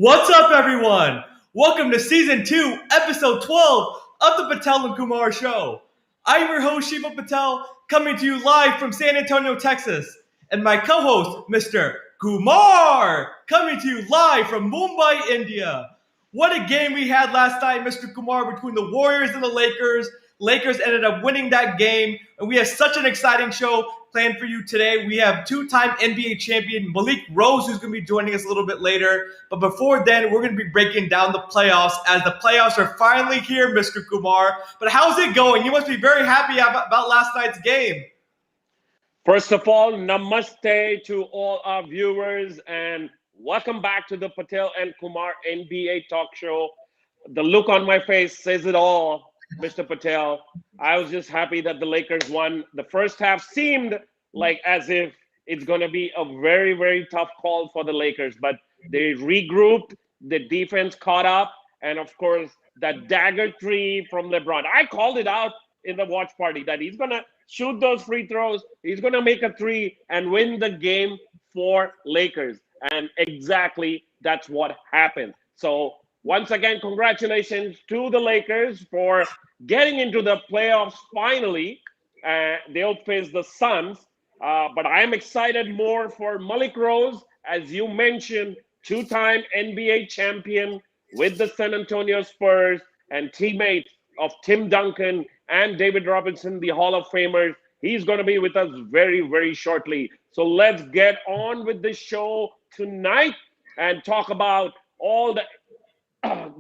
What's up, everyone? Welcome to Season 2, Episode 12 of the Patel Kumar Show. I'm your host, Shivam Patel, coming to you live from San Antonio, Texas. And my co-host, Mr. Kumar, coming to you live from Mumbai, India. What a game we had last night, Mr. Kumar, between the Warriors and the Lakers. Lakers ended up winning that game, and we have such an exciting show planned for you today. We have two-time NBA champion Malik Rose, who's going to be joining us a little bit later. But before then, we're going to be breaking down the playoffs, as the playoffs are finally here, Mr. Kumar. But how's it going? You must be very happy about last night's game. First of all, namaste to all our viewers, and welcome back to the Patel and Kumar NBA talk show. The look on my face says it all, Mr. Patel. I was just happy that the Lakers won. The first half seemed like as if it's going to be a very, very tough call for the Lakers, but they regrouped, the defense caught up, and of course, that dagger three from LeBron. I called it out in the watch party that he's going to shoot those free throws, he's going to make a three and win the game for Lakers. And exactly that's what happened. So once again, congratulations to the Lakers for getting into the playoffs finally. They'll face the Suns. But I'm excited more for Malik Rose, as you mentioned, two-time NBA champion with the San Antonio Spurs and teammate of Tim Duncan and David Robinson, the Hall of Famers. He's going to be with us very, very shortly. So let's get on with the show tonight and talk about all the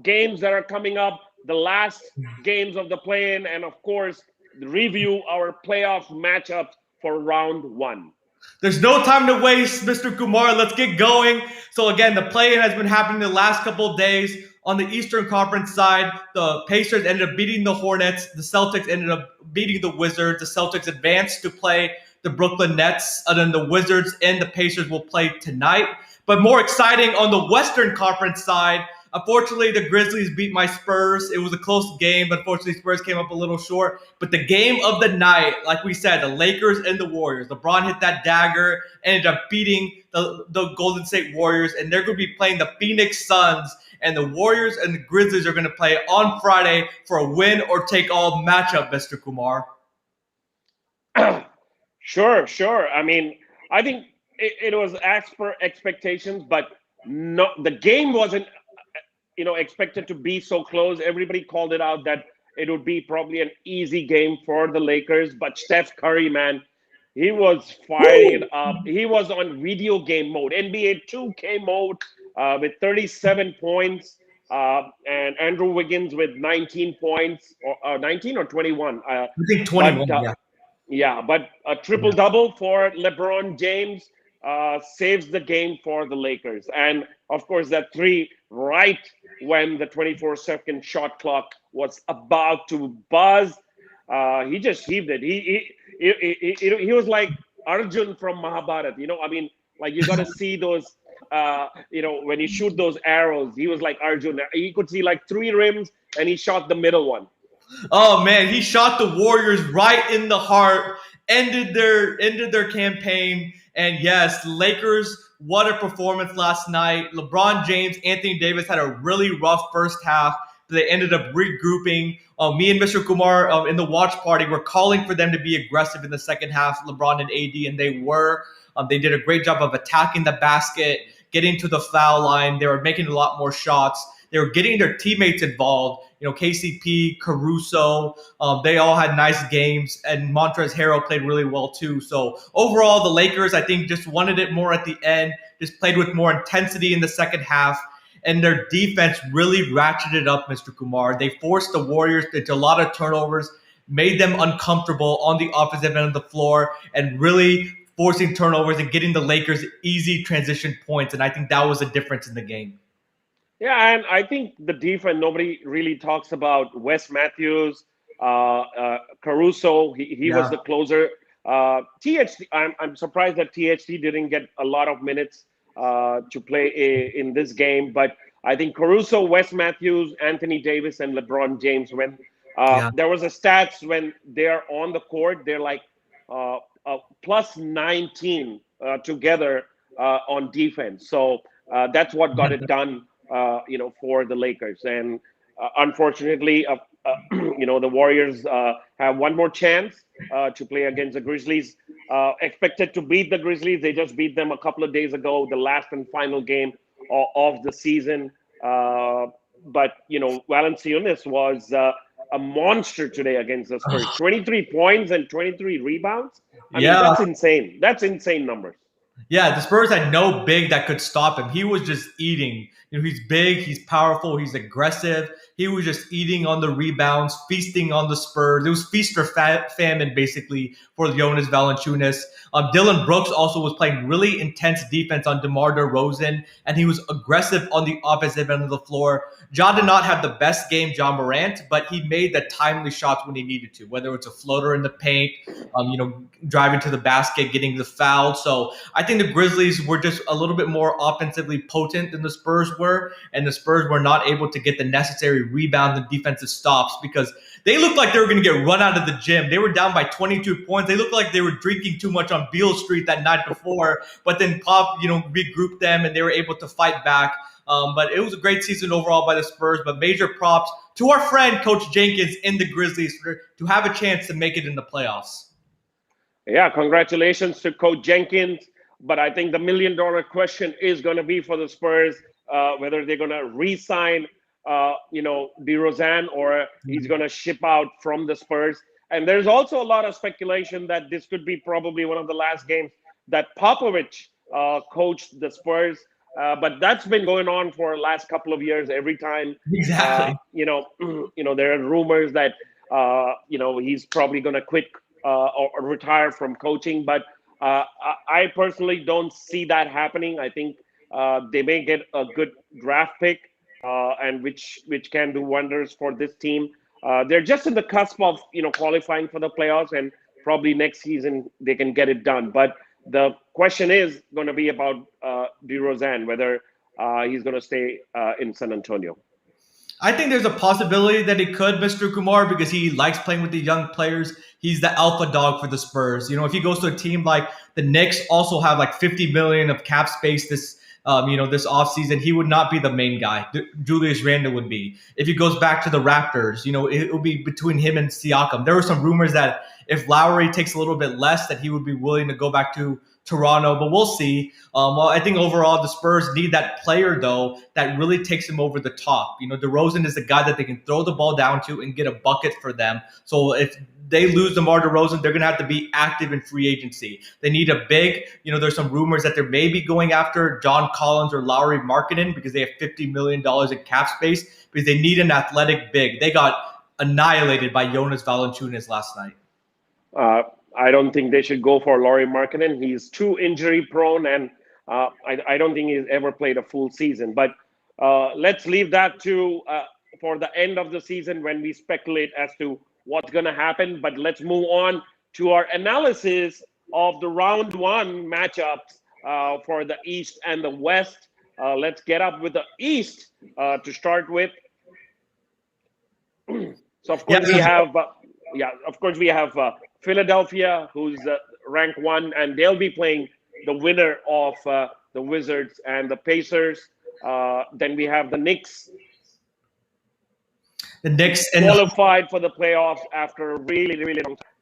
games that are coming up, the last games of the play-in, and of course, review our playoff matchups for round one. There's no time to waste, Mr. Kumar. Let's get going. So again, the play-in has been happening the last couple of days. On the Eastern Conference side, the Pacers ended up beating the Hornets. The Celtics ended up beating the Wizards. The Celtics advanced to play the Brooklyn Nets. And then the Wizards and the Pacers will play tonight. But more exciting on the Western Conference side, unfortunately, the Grizzlies beat my Spurs. It was a close game, but unfortunately, Spurs came up a little short. But the game of the night, like we said, the Lakers and the Warriors. LeBron hit that dagger, ended up beating the Golden State Warriors, and they're going to be playing the Phoenix Suns. And the Warriors and the Grizzlies are going to play on Friday for a win-or-take-all matchup, Mr. Kumar. Sure. I mean, I think it was as per expectations, but no, the game wasn't expected to be so close. Everybody called it out that it would be probably an easy game for the Lakers, but Steph Curry, man, he was firing it up. He was on video game mode, NBA 2K mode, with 37 points, and Andrew Wiggins with 19 points, or 19 or 21. I think 21, but a triple-double for LeBron James saves the game for the Lakers. And, of course, that three right when the 24-second shot clock was about to buzz, he just heaved it. He was like Arjun from Mahabharata. I mean, like you got to see those, when you shoot those arrows, he was like Arjun. You could see like three rims, and he shot the middle one. Oh man, he shot the Warriors right in the heart, ended their campaign. And yes, Lakers, what a performance last night. LeBron James, Anthony Davis had a really rough first half. They ended up regrouping. Me and Mr. Kumar in the watch party were calling for them to be aggressive in the second half, LeBron and AD, and they were. They did a great job of attacking the basket, getting to the foul line. They were making a lot more shots. They were getting their teammates involved. KCP, Caruso, they all had nice games, and Montrezl Harrell played really well too. So overall, the Lakers, I think, just wanted it more at the end, just played with more intensity in the second half, and their defense really ratcheted up, Mr. Kumar. They forced the Warriors into a lot of turnovers, made them uncomfortable on the offensive end of the floor, and really forcing turnovers and getting the Lakers easy transition points. And I think that was a difference in the game. Yeah, and I think the defense, nobody really talks about Wes Matthews, Caruso. He was the closer. THT, I'm surprised that THT didn't get a lot of minutes to play in this game. But I think Caruso, Wes Matthews, Anthony Davis, and LeBron James, when there was a stats when they're on the court, they're like plus 19 together on defense. So that's what got it done for the Lakers. And unfortunately, the Warriors have one more chance to play against the Grizzlies. Expected to beat the Grizzlies. They just beat them a couple of days ago, the last and final game of the season. But Valanciunas was a monster today against the Spurs. 23 points and 23 rebounds. I mean, that's insane. That's insane numbers. Yeah, the Spurs had no big that could stop him. He was just eating. He's big, he's powerful, he's aggressive. He was just eating on the rebounds, feasting on the Spurs. It was feast or famine, basically, for Jonas Valanciunas. Dylan Brooks also was playing really intense defense on DeMar DeRozan, and he was aggressive on the opposite end of the floor. Ja did not have the best game, Ja Morant, but he made the timely shots when he needed to, whether it's a floater in the paint, driving to the basket, getting the foul. So I think the Grizzlies were just a little bit more offensively potent than the Spurs were, and the Spurs were not able to get the necessary rebound and defensive stops because they looked like they were going to get run out of the gym. They were down by 22 points. They looked like they were drinking too much on Beale Street that night before, but then Pop, regrouped them and they were able to fight back. But it was a great season overall by the Spurs, but major props to our friend Coach Jenkins in the Grizzlies to have a chance to make it in the playoffs. Yeah, congratulations to Coach Jenkins. But I think the $1 million question is going to be for the Spurs, whether they're going to re-sign, DeRozan, or he's going to ship out from the Spurs. And there's also a lot of speculation that this could be probably one of the last games that Popovich coached the Spurs. But that's been going on for the last couple of years. Every time, exactly. There are rumors that he's probably going to quit or retire from coaching. But I personally don't see that happening. I think they may get a good draft pick, and which can do wonders for this team. They're just in the cusp of qualifying for the playoffs, and probably next season they can get it done. But the question is going to be about DeRozan, whether he's going to stay in San Antonio. I think there's a possibility that he could, Mr. Kumar, because he likes playing with the young players. He's the alpha dog for the Spurs. If he goes to a team like the Knicks, also have like $50 million of cap space this offseason, he would not be the main guy. Julius Randle would be. If he goes back to the Raptors, it will be between him and Siakam. There were some rumors that if Lowry takes a little bit less, that he would be willing to go back to Toronto, but we'll see. I think overall the Spurs need that player, though, that really takes them over the top. DeRozan is the guy that they can throw the ball down to and get a bucket for them. So if they lose DeMar DeRozan, they're going to have to be active in free agency. They need a big, there's some rumors that they're maybe going after John Collins or Lauri Markkanen because they have $50 million in cap space because they need an athletic big. They got annihilated by Jonas Valanciunas last night. I don't think they should go for Lauri Markkanen. He's too injury prone, and I don't think he's ever played a full season. But let's leave that to for the end of the season when we speculate as to what's going to happen. But let's move on to our analysis of the round one matchups for the East and the West. Let's get up with the East to start with. So of course we have Philadelphia, who's ranked 1, and they'll be playing the winner of the Wizards and the Pacers. Then we have the Knicks. The Knicks qualified for the playoffs after a really, really long time.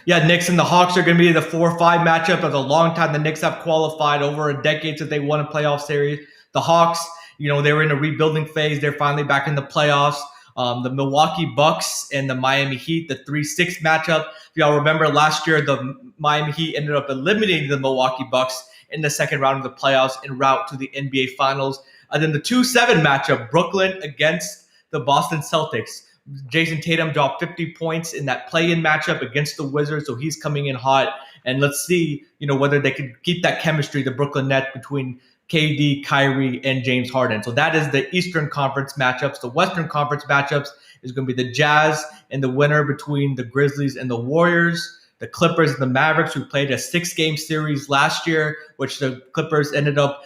Yeah, Knicks and the Hawks are going to be the 4-5 matchup. Of a long time the Knicks have qualified, over a decade since they won a playoff series. The Hawks, they were in a rebuilding phase. They're finally back in the playoffs. The Milwaukee Bucks and the Miami Heat, the 3-6 matchup. If y'all remember last year, the Miami Heat ended up eliminating the Milwaukee Bucks in the second round of the playoffs en route to the NBA Finals. And then the 2-7 matchup, Brooklyn against the Boston Celtics. Jason Tatum dropped 50 points in that play-in matchup against the Wizards, so he's coming in hot. And let's see, whether they could keep that chemistry, the Brooklyn Nets, between KD, Kyrie, and James Harden. So that is the Eastern Conference matchups. The Western Conference matchups is going to be the Jazz and the winner between the Grizzlies and the Warriors. The Clippers and the Mavericks, who played a 6-game series last year, which the Clippers ended up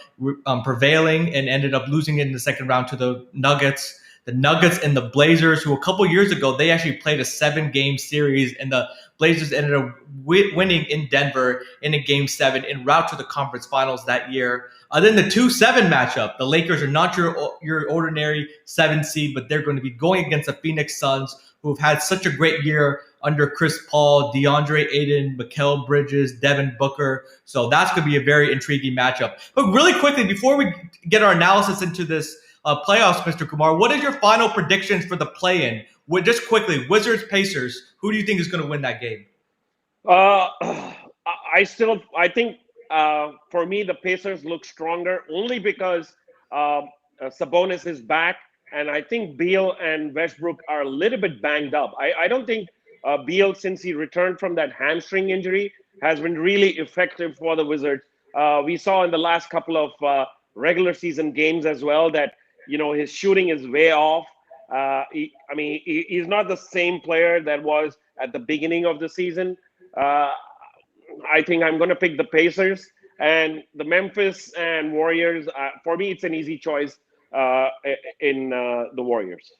prevailing and ended up losing in the second round to the Nuggets. The Nuggets and the Blazers, who a couple years ago, they actually played a 7-game series, and the Blazers ended up winning in Denver in a Game 7 en route to the conference finals that year. Then the 2-7 matchup. The Lakers are not your ordinary 7 seed, but they're going to be going against the Phoenix Suns, who have had such a great year under Chris Paul, DeAndre Ayton, Mikal Bridges, Devin Booker. So that's going to be a very intriguing matchup. But really quickly, before we get our analysis into this playoffs, Mr. Kumar, what is your final predictions for the play-in? Just quickly, Wizards, Pacers, who do you think is going to win that game? I think for me, the Pacers look stronger only because Sabonis is back. And I think Beal and Westbrook are a little bit banged up. I don't think Beal, since he returned from that hamstring injury, has been really effective for the Wizards. We saw in the last couple of regular season games as well that, his shooting is way off. He's not the same player that was at the beginning of the season. I think I'm going to pick the Pacers, and the Memphis and Warriors. For me, it's an easy choice in the Warriors.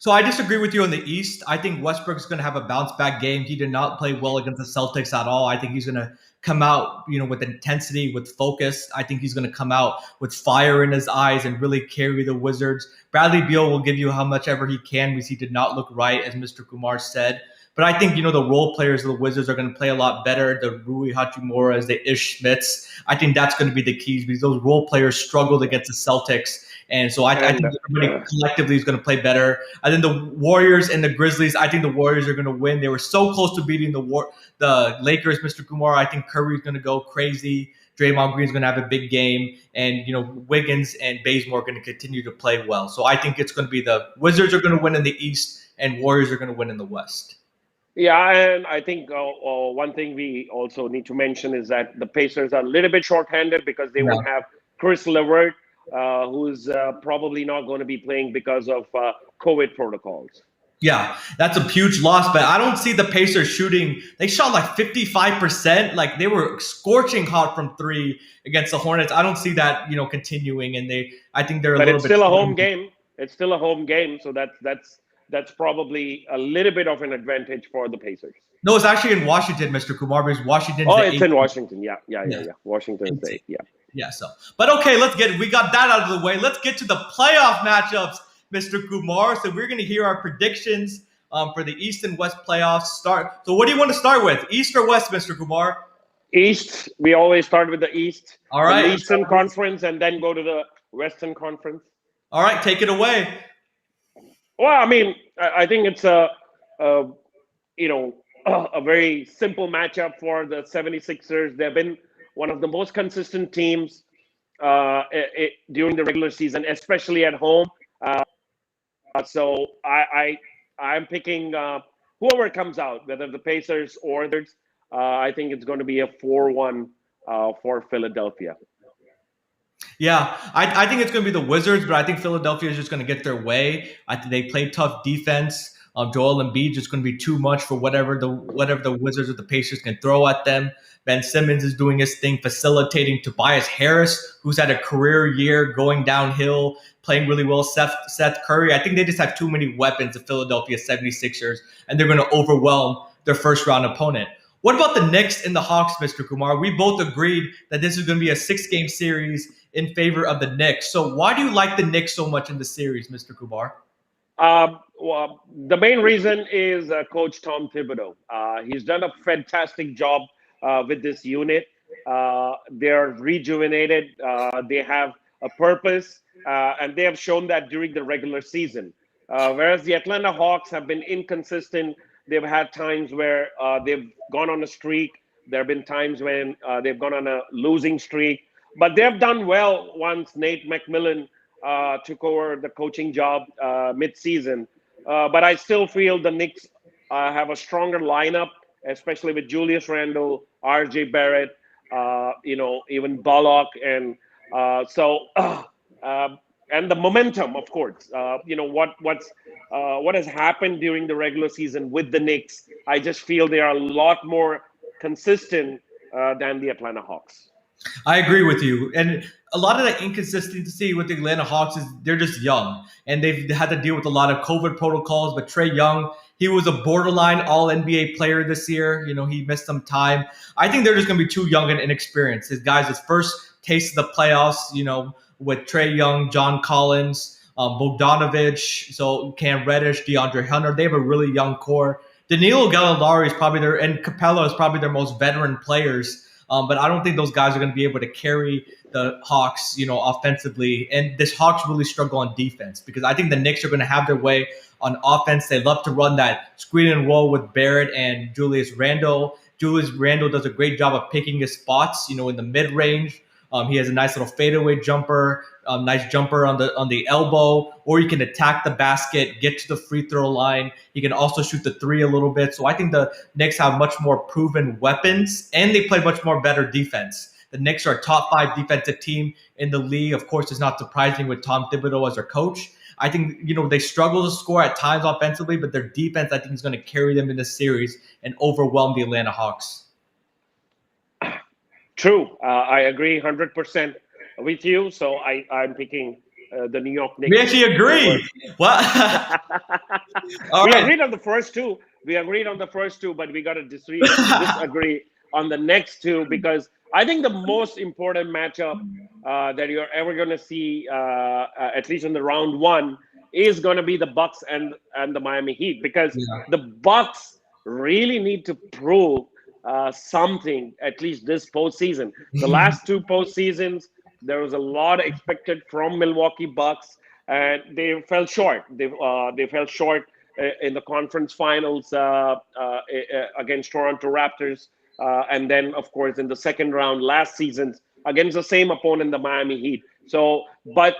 So I disagree with you on the East. I think Westbrook is going to have a bounce back game. He did not play well against the Celtics at all. I think he's going to come out, with intensity, with focus. I think he's going to come out with fire in his eyes and really carry the Wizards. Bradley Beal will give you how much ever he can because he did not look right, as Mr. Kumar said. But I think, the role players of the Wizards are going to play a lot better. The Rui Hachimuras, the Ish Smiths. I think that's going to be the keys because those role players struggled against the Celtics. And so I think everybody collectively is going to play better. I think the Warriors and the Grizzlies, I think the Warriors are going to win. They were so close to beating the Lakers, Mr. Kumar. I think Curry's going to go crazy. Draymond Green's going to have a big game. And, Wiggins and Bazemore are going to continue to play well. So I think it's going to be the Wizards are going to win in the East and Warriors are going to win in the West. Yeah, and I think one thing we also need to mention is that the Pacers are a little bit shorthanded because they won't have Chris LeVert, who's probably not going to be playing because of COVID protocols. Yeah, that's a huge loss, but I don't see the Pacers shooting. They shot like 55%. Like they were scorching hot from three against the Hornets. I don't see that, continuing. And I think they're a little bit. But it's still a home game. It's still a home game, so that's probably a little bit of an advantage for the Pacers. No, it's actually in Washington, Mr. Kumar, because Washington's it's in Washington. Yeah. Washington State. Yeah. Yeah. So, but okay, we got that out of the way. Let's get to the playoff matchups, Mr. Kumar. So we're going to hear our predictions for the East and West playoffs. So what do you want to start with, East or West, Mr. Kumar? East. We always start with the East. All right. The Eastern Conference, and then go to the Western Conference. All right, take it away. Well, I think it's a very simple matchup for the 76ers. They've been one of the most consistent teams during the regular season, especially at home. So I'm picking whoever comes out, whether the Pacers or others. I think it's going to be a 4-1 for Philadelphia. Yeah, I think it's going to be the Wizards, but I think Philadelphia is just going to get their way. I think they play tough defense. Joel Embiid is just going to be too much for whatever the Wizards or the Pacers can throw at them. Ben Simmons is doing his thing, facilitating Tobias Harris, who's had a career year going downhill, playing really well. Seth Curry. I think they just have too many weapons, the Philadelphia 76ers, and they're going to overwhelm their first-round opponent. What about the Knicks and the Hawks, Mr. Kumar? We both agreed that this is going to be a 6-game series in favor of the Knicks. So why do you like the Knicks so much in the series, Mr. Kumar? Well, the main reason is Coach Tom Thibodeau. He's done a fantastic job with this unit. They're rejuvenated. They have a purpose, and they have shown that during the regular season. Whereas the Atlanta Hawks have been inconsistent. They've had times where they've gone on a streak. There have been times when they've gone on a losing streak. But they've done well once Nate McMillan took over the coaching job mid-season. But I still feel the Knicks have a stronger lineup, especially with Julius Randle, R.J. Barrett, even Bullock. And and the momentum, of course. What has happened during the regular season with the Knicks, I just feel they are a lot more consistent than the Atlanta Hawks. I agree with you. And a lot of the inconsistency with the Atlanta Hawks is they're just young. And they've had to deal with a lot of COVID protocols. But Trae Young He was a borderline all NBA player this year. He missed some time. I think they're just going to be too young and inexperienced. His first taste of the playoffs, with Trae Young, John Collins, Bogdanovich, so Cam Reddish, DeAndre Hunter. They have a really young core. Danilo Gallinari and Capella is probably their most veteran players. But I don't think those guys are going to be able to carry the Hawks, offensively. And this Hawks really struggle on defense because I think the Knicks are going to have their way on offense. They love to run that screen and roll with Barrett and Julius Randle. Julius Randle does a great job of picking his spots, in the mid range. He has a nice little fadeaway jumper, nice jumper on the elbow, or he can attack the basket, get to the free throw line. He can also shoot the three a little bit. So I think the Knicks have much more proven weapons, and they play much more better defense. The Knicks are a top 5 defensive team in the league. Of course, it's not surprising with Tom Thibodeau as their coach. I think, they struggle to score at times offensively, but their defense, I think, is going to carry them in this series and overwhelm the Atlanta Hawks. True. I agree 100% with you. So I'm picking the New York Knicks. We actually agree. What? Agreed on the first two. But we got to disagree on the next two because I think the most important matchup that you're ever going to see, at least in the round one, is going to be the Bucks and the Miami Heat because the Bucks really need to prove something, at least this postseason. The last two postseasons, there was a lot expected from Milwaukee Bucks, and they fell short. They fell short in the conference finals against Toronto Raptors, and then, of course, in the second round last season against the same opponent, the Miami Heat. But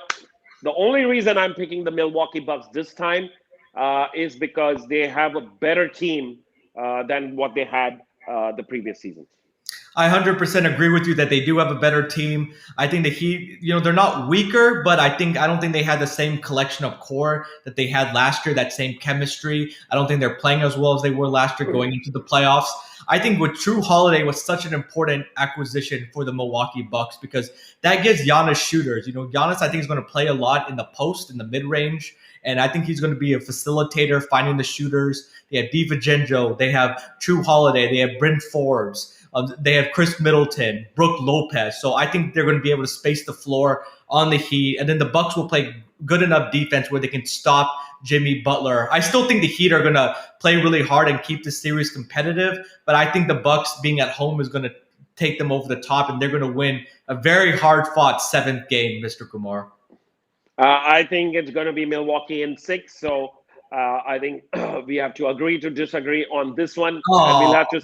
the only reason I'm picking the Milwaukee Bucks this time is because they have a better team than what they had the previous seasons. I 100% agree with you that they do have a better team. I think the Heat, they're not weaker, but I don't think they had the same collection of core that they had last year, that same chemistry. I don't think they're playing as well as they were last year going into the playoffs. I think with Drew Holiday was such an important acquisition for the Milwaukee Bucks because that gives Giannis shooters. Giannis, I think, is going to play a lot in the post, in the mid-range. And I think he's going to be a facilitator, finding the shooters. They have DiVincenzo. They have Drew Holiday. They have Bryn Forbes. They have Chris Middleton, Brook Lopez. So I think they're going to be able to space the floor on the Heat. And then the Bucks will play good enough defense where they can stop Jimmy Butler. I still think the Heat are going to play really hard and keep the series competitive. But I think the Bucks being at home is going to take them over the top, and they're going to win a very hard-fought 7th game, Mr. Kumar. I think it's going to be Milwaukee in 6. So I think we have to agree to disagree on this one. And we'll have to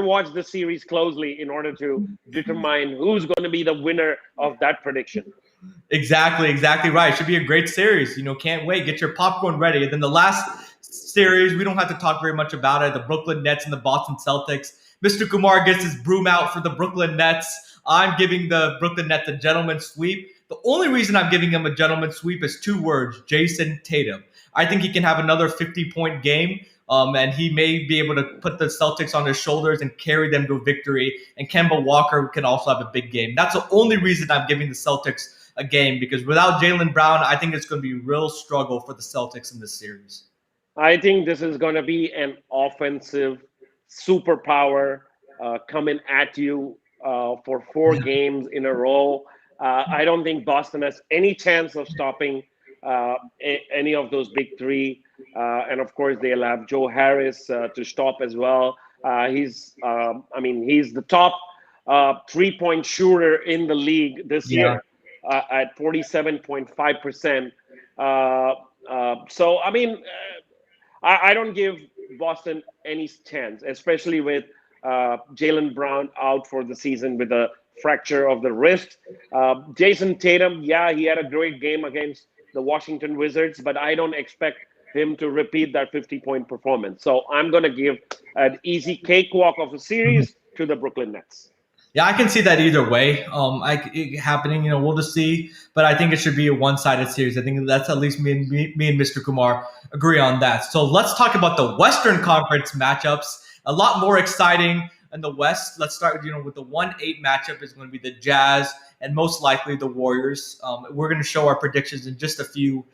watch the series closely in order to determine who's going to be the winner of that prediction. Exactly right. Should be a great series. Can't wait. Get your popcorn ready. And then the last series, we don't have to talk very much about it. The Brooklyn Nets and the Boston Celtics. Mr. Kumar gets his broom out for the Brooklyn Nets. I'm giving the Brooklyn Nets a gentleman's sweep. The only reason I'm giving him a gentleman's sweep is 2 words: Jason Tatum. I think he can have another 50-point game. And he may be able to put the Celtics on his shoulders and carry them to victory. And Kemba Walker can also have a big game. That's the only reason I'm giving the Celtics a game, because without Jaylen Brown, I think it's going to be a real struggle for the Celtics in this series. I think this is going to be an offensive superpower coming at you for 4 games in a row. I don't think Boston has any chance of stopping any of those big 3. And of course, they'll have Joe Harris to stop as well. He's the top 3-point shooter in the league this year at 47.5%. I don't give Boston any chance, especially with Jaylen Brown out for the season with a fracture of the wrist. Jason Tatum, he had a great game against the Washington Wizards, but I don't expect him to repeat that 50-point performance. So I'm going to give an easy cakewalk of a series to the Brooklyn Nets. Yeah, I can see that either way. Happening, we'll just see. But I think it should be a one-sided series. I think that's at least me and Mr. Kumar agree on that. So let's talk about the Western Conference matchups. A lot more exciting. in the West. Let's start, with the 1-8 matchup is going to be the Jazz and most likely the Warriors. We're going to show our predictions in just a few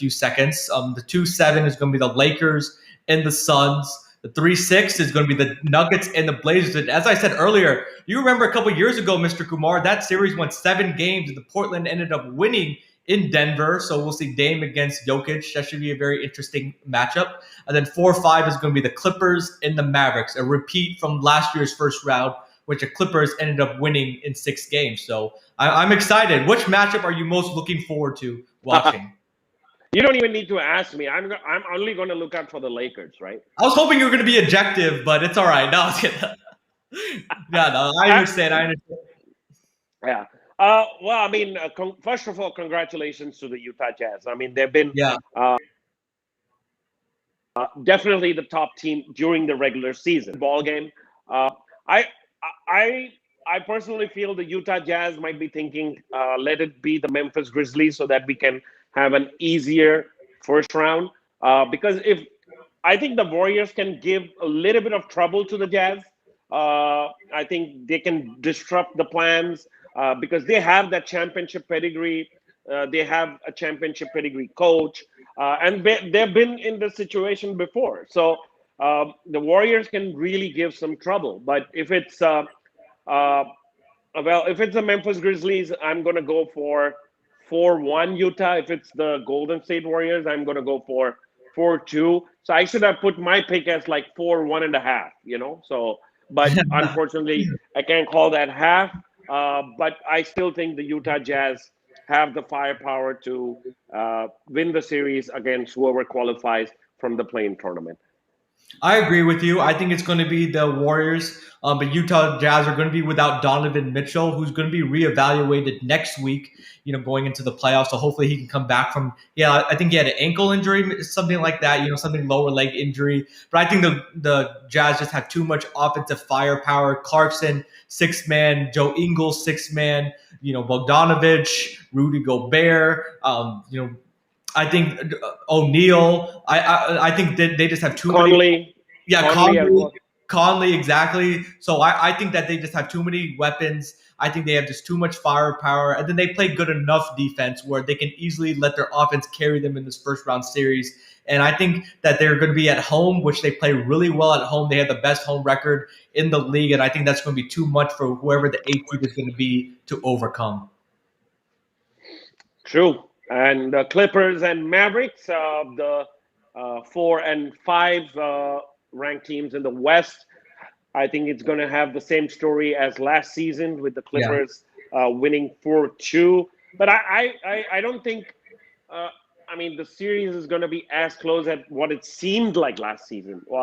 seconds. The 2-7 is going to be the Lakers and the Suns. The 3-6 is going to be the Nuggets and the Blazers. And as I said earlier, you remember a couple years ago, Mr. Kumar, that series went 7 games, and the Portland ended up winning in Denver. So we'll see Dame against Jokic. That should be a very interesting matchup. And then 4-5 is going to be the Clippers and the Mavericks, a repeat from last year's first round, which the Clippers ended up winning in 6 games. So I'm excited. Which matchup are you most looking forward to watching? You don't even need to ask me. I'm only going to look out for the Lakers, right? I was hoping you were going to be objective, but it's all right. No, I understand. Yeah. Well, I mean, first of all, congratulations to the Utah Jazz. I mean, they've been definitely the top team during the regular season ball game. I personally feel the Utah Jazz might be thinking, let it be the Memphis Grizzlies so that we can have an easier first round. Because if I think the Warriors can give a little bit of trouble to the Jazz, I think they can disrupt the plans because they have that championship pedigree. They have a championship pedigree coach, and they've been in this situation before. So the Warriors can really give some trouble. But if it's if it's the Memphis Grizzlies, I'm going to go for 4-1 Utah. If it's the Golden State Warriors, I'm going to go for 4-2. So I should have put my pick as like 4-1.5, So, but unfortunately, I can't call that half. But I still think the Utah Jazz have the firepower to win the series against whoever qualifies from the play-in tournament. I agree with you. I think it's going to be the Warriors, but Utah Jazz are going to be without Donovan Mitchell, who's going to be reevaluated next week, going into the playoffs. So hopefully he can come back from, I think he had an ankle injury, something like that, something lower leg injury. But I think the Jazz just have too much offensive firepower. Clarkson, 6-man, Joe Ingles, 6-man, Bogdanovich, Rudy Gobert, I think O'Neal. I think that they just have too many. Conley, exactly. So I think that they just have too many weapons. I think they have just too much firepower, and then they play good enough defense where they can easily let their offense carry them in this first round series. And I think that they're going to be at home, which they play really well at home. They have the best home record in the league, and I think that's going to be too much for whoever the 8th seed is going to be to overcome. True. And the Clippers and Mavericks, the 4 and 5 ranked teams in the West, I think it's going to have the same story as last season with the Clippers winning 4-2. But I don't think, the series is going to be as close as what it seemed like last season. Well,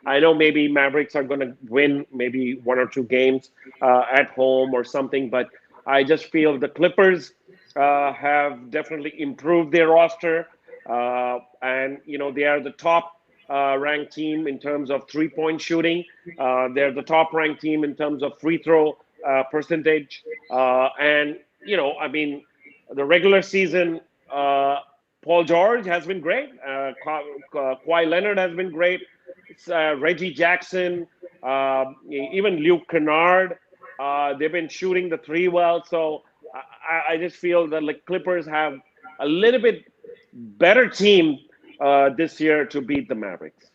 I know maybe Mavericks are going to win maybe 1 or 2 games at home or something, but I just feel the Clippers have definitely improved their roster, and they are the top ranked team in terms of 3-point shooting. They're the top ranked team in terms of free throw percentage, and the regular season, Paul George has been great. Kawhi Leonard has been great. Reggie Jackson, even Luke Kennard, they've been shooting the 3 well. So I just feel that the Clippers have a little bit better team this year to beat the Mavericks.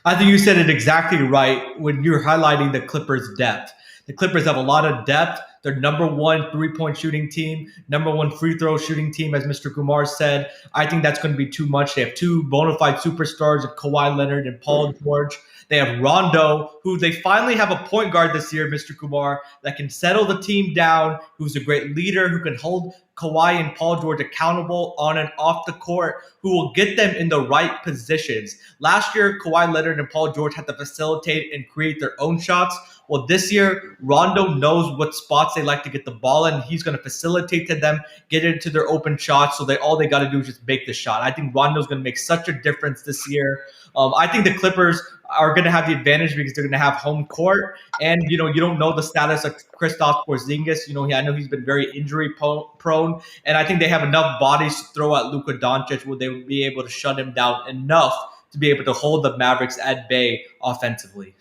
I think you said it exactly right when you're highlighting the Clippers' depth. The Clippers have a lot of depth. They're number 1 3-point shooting team, number 1 free throw shooting team, as Mr. Kumar said. I think that's going to be too much. They have 2 bona fide superstars of Kawhi Leonard and Paul George. They have Rondo, who they finally have a point guard this year, Mr. Kumar, that can settle the team down, who's a great leader, who can hold Kawhi and Paul George accountable on and off the court, who will get them in the right positions. Last year, Kawhi Leonard and Paul George had to facilitate and create their own shots. Well, this year, Rondo knows what spots they like to get the ball in. He's going to facilitate to them, get into their open shots, so all they got to do is just make the shot. I think Rondo's going to make such a difference this year. I think the Clippers are going to have the advantage because they're going to have home court, and you don't know the status of Kristaps Porzingis. I know he's been very injury prone, and I think they have enough bodies to throw at Luka Doncic where they will be able to shut him down enough to be able to hold the Mavericks at bay offensively.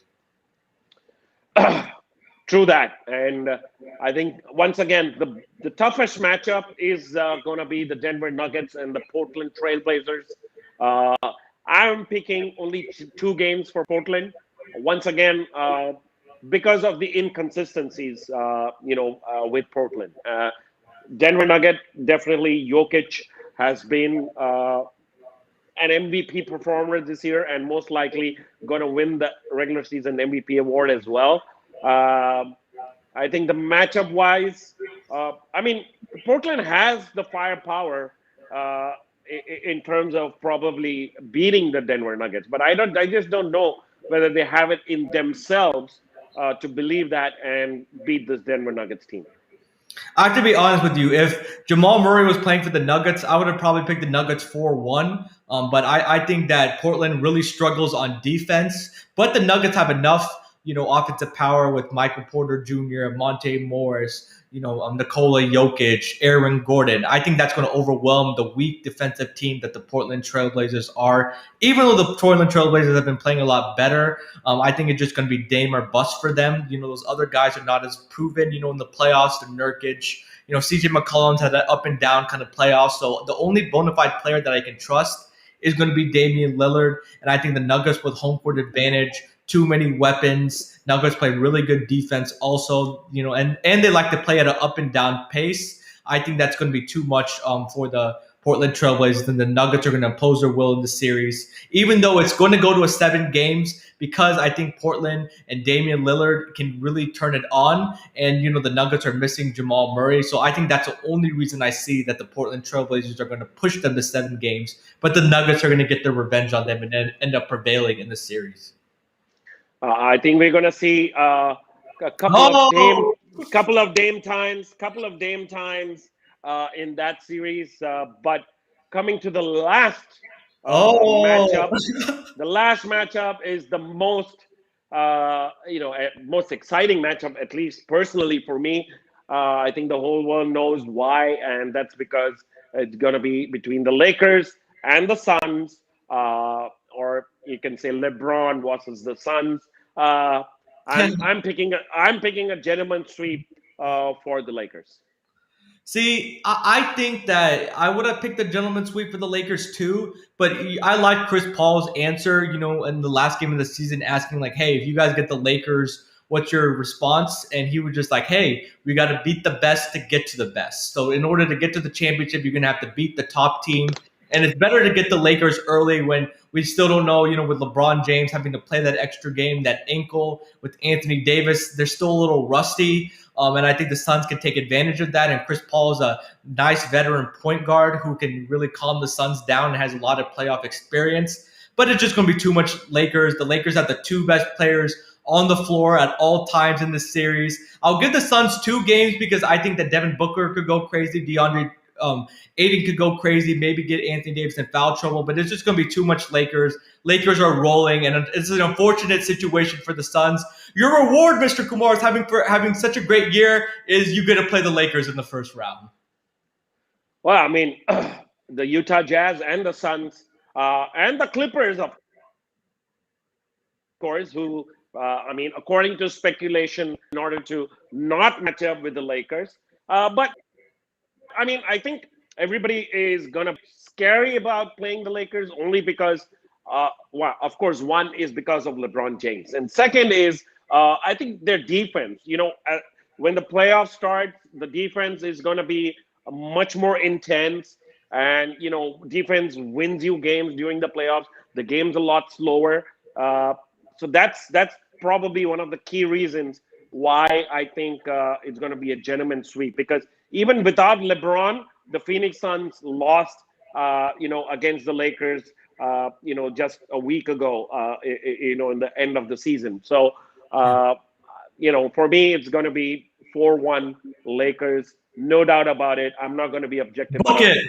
True that, and I think once again the toughest matchup is going to be the Denver Nuggets and the Portland Trailblazers. Uh, I'm picking only two games for Portland. Once again, because of the inconsistencies, with Portland. Denver Nugget definitely Jokic has been an MVP performer this year, and most likely going to win the regular season MVP award as well. Um, I think the matchup wise, I mean, Portland has the firepower in terms of probably beating the Denver Nuggets, but I just don't know whether they have it in themselves to believe that and beat this Denver Nuggets team. I have to be honest with you. If Jamal Murray was playing for the Nuggets, I would have probably picked the Nuggets 4-1. But I think that Portland really struggles on defense. But the Nuggets have enough, offensive power with Michael Porter Jr., Monte Morris, Nikola Jokic, Aaron Gordon. I think that's going to overwhelm the weak defensive team that the Portland Trailblazers are. Even though the Portland Trailblazers have been playing a lot better, I think it's just going to be Dame or bust for them. Those other guys are not as proven, in the playoffs, the Nurkic. CJ McCollum's had that up and down kind of playoffs. So the only bona fide player that I can trust is going to be Damian Lillard. And I think the Nuggets with home court advantage, too many weapons. Nuggets play really good defense also, and they like to play at an up and down pace. I think that's going to be too much for the Portland Trailblazers, and the Nuggets are going to impose their will in the series, even though it's going to go to a 7 games, because I think Portland and Damian Lillard can really turn it on, and the Nuggets are missing Jamal Murray, so I think that's the only reason I see that the Portland Trailblazers are going to push them to 7 games, but the Nuggets are going to get their revenge on them and then end up prevailing in the series. I think we're going to see a couple of Dame times in that series. But coming to the last matchup, the last matchup is the most most exciting matchup, at least personally for me. I think the whole world knows why, and that's because it's going to be between the Lakers and the Suns, or you can say LeBron versus the Suns. I'm picking a gentleman sweep for the Lakers. See, I think that I would have picked the gentleman sweep for the Lakers too, but I like Chris Paul's answer, in the last game of the season, asking like, hey, if you guys get the Lakers, what's your response? And he was just like, hey, we got to beat the best to get to the best. So in order to get to the championship, you're going to have to beat the top team. And it's better to get the Lakers early when we still don't know, with LeBron James having to play that extra game, that ankle with Anthony Davis, they're still a little rusty. And I think the Suns can take advantage of that. And Chris Paul is a nice veteran point guard who can really calm the Suns down and has a lot of playoff experience. But it's just going to be too much Lakers. The Lakers have the 2 best players on the floor at all times in this series. I'll give the Suns 2 games because I think that Devin Booker could go crazy. Aiden could go crazy, maybe get Anthony Davis in foul trouble, but it's just going to be too much Lakers. Lakers are rolling, and it's an unfortunate situation for the Suns. Your reward, Mr. Kumar, for having such a great year is you get to play the Lakers in the first round. Well, I mean, the Utah Jazz and the Suns and the Clippers, of course, who, according to speculation, in order to not match up with the Lakers. But I think everybody is going to be scary about playing the Lakers only because, of course, one is because of LeBron James. And second is, I think their defense, when the playoffs start, the defense is going to be much more intense. And, defense wins you games during the playoffs. The game's a lot slower. So that's probably one of the key reasons why I think it's going to be a gentleman sweep, because even without LeBron, the Phoenix Suns lost, against the Lakers, just a week ago, in the end of the season. So, for me, it's going to be 4-1 Lakers. No doubt about it. I'm not going to be objective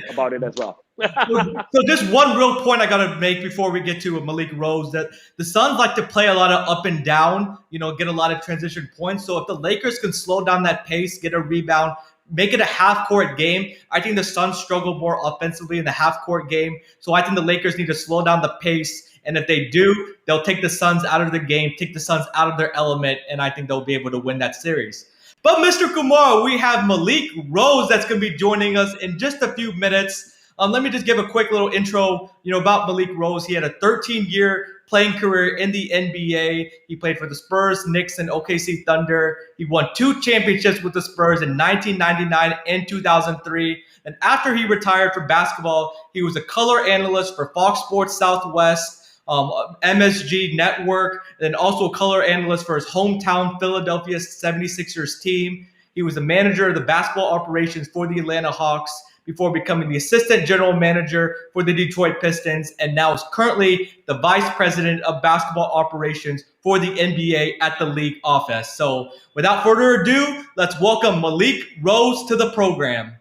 about it as well. So just one real point I got to make before we get to Malik Rose, that the Suns like to play a lot of up and down, get a lot of transition points. So if the Lakers can slow down that pace, get a rebound, make it a half-court game. I think the Suns struggle more offensively in the half-court game. So I think the Lakers need to slow down the pace. And if they do, they'll take the Suns out of the game, take the Suns out of their element, and I think they'll be able to win that series. But Mr. Kumar, we have Malik Rose that's going to be joining us in just a few minutes. Let me just give a quick little intro, about Malik Rose. He had a 13-year playing career in the NBA. He played for the Spurs, Knicks, and OKC Thunder. He won 2 championships with the Spurs in 1999 and 2003. And after he retired from basketball, he was a color analyst for Fox Sports Southwest, MSG Network, and also a color analyst for his hometown Philadelphia 76ers team. He was the manager of the basketball operations for the Atlanta Hawks before becoming the assistant general manager for the Detroit Pistons, and now is currently the vice president of basketball operations for the NBA at the league office. So without further ado, let's welcome Malik Rose to the program.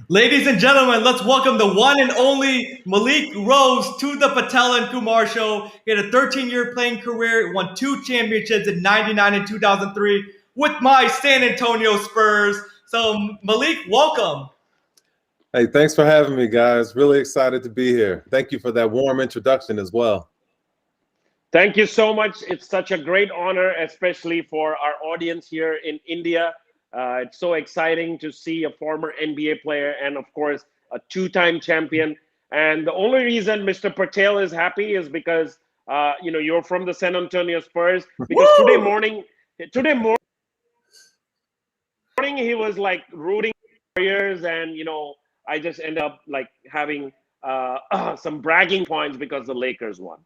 Ladies and gentlemen, let's welcome the one and only Malik Rose to the Patel and Kumar Show. He had a 13-year playing career, won 2 championships in 99 and 2003 with my San Antonio Spurs. So, Malik, welcome. Hey, thanks for having me, guys. Really excited to be here. Thank you for that warm introduction as well. Thank you so much. It's such a great honor, especially for our audience here in India. It's so exciting to see a former NBA player and, of course, a 2-time champion. And the only reason Mr. Patel is happy is because, you're from the San Antonio Spurs. Because today morning, he was like rooting for Warriors, and I just end up like having some bragging points because the Lakers won.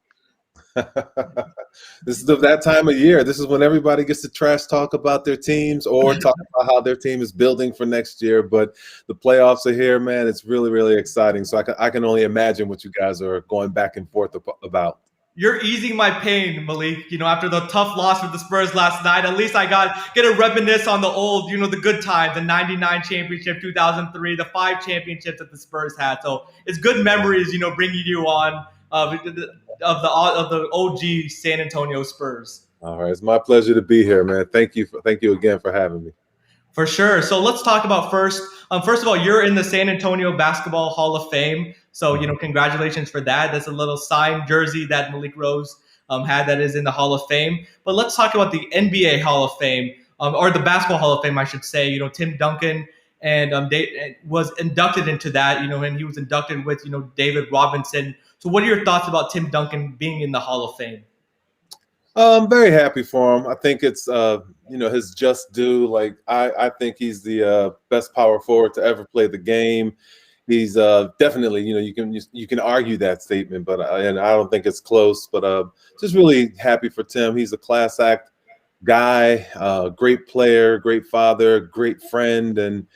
This is that time of year. This is when everybody gets to trash talk about their teams or talk about how their team is building for next year. But the playoffs are here, man. It's really, really exciting. So I can only imagine what you guys are going back and forth about. You're easing my pain, Malik. After the tough loss with the Spurs last night, at least I get to reminisce on the old, the good times, the 99 championship, 2003, the 5 championships that the Spurs had. So it's good memories, bringing you on of the OG San Antonio Spurs. All right, it's my pleasure to be here, man. Thank you again for having me. For sure. So let's talk about first of all, you're in the San Antonio Basketball Hall of Fame. So, congratulations for that. That's a little signed jersey that Malik Rose had that is in the Hall of Fame. But let's talk about the NBA Hall of Fame, or the Basketball Hall of Fame, I should say. Tim Duncan and was inducted into that, and he was inducted with, David Robinson. So what are your thoughts about Tim Duncan being in the Hall of Fame? I'm very happy for him. I think it's, his just due. Like, I think he's the best power forward to ever play the game. He's definitely, you can argue that statement, but and I don't think it's close. But just really happy for Tim. He's a class act guy, great player, great father, great friend, and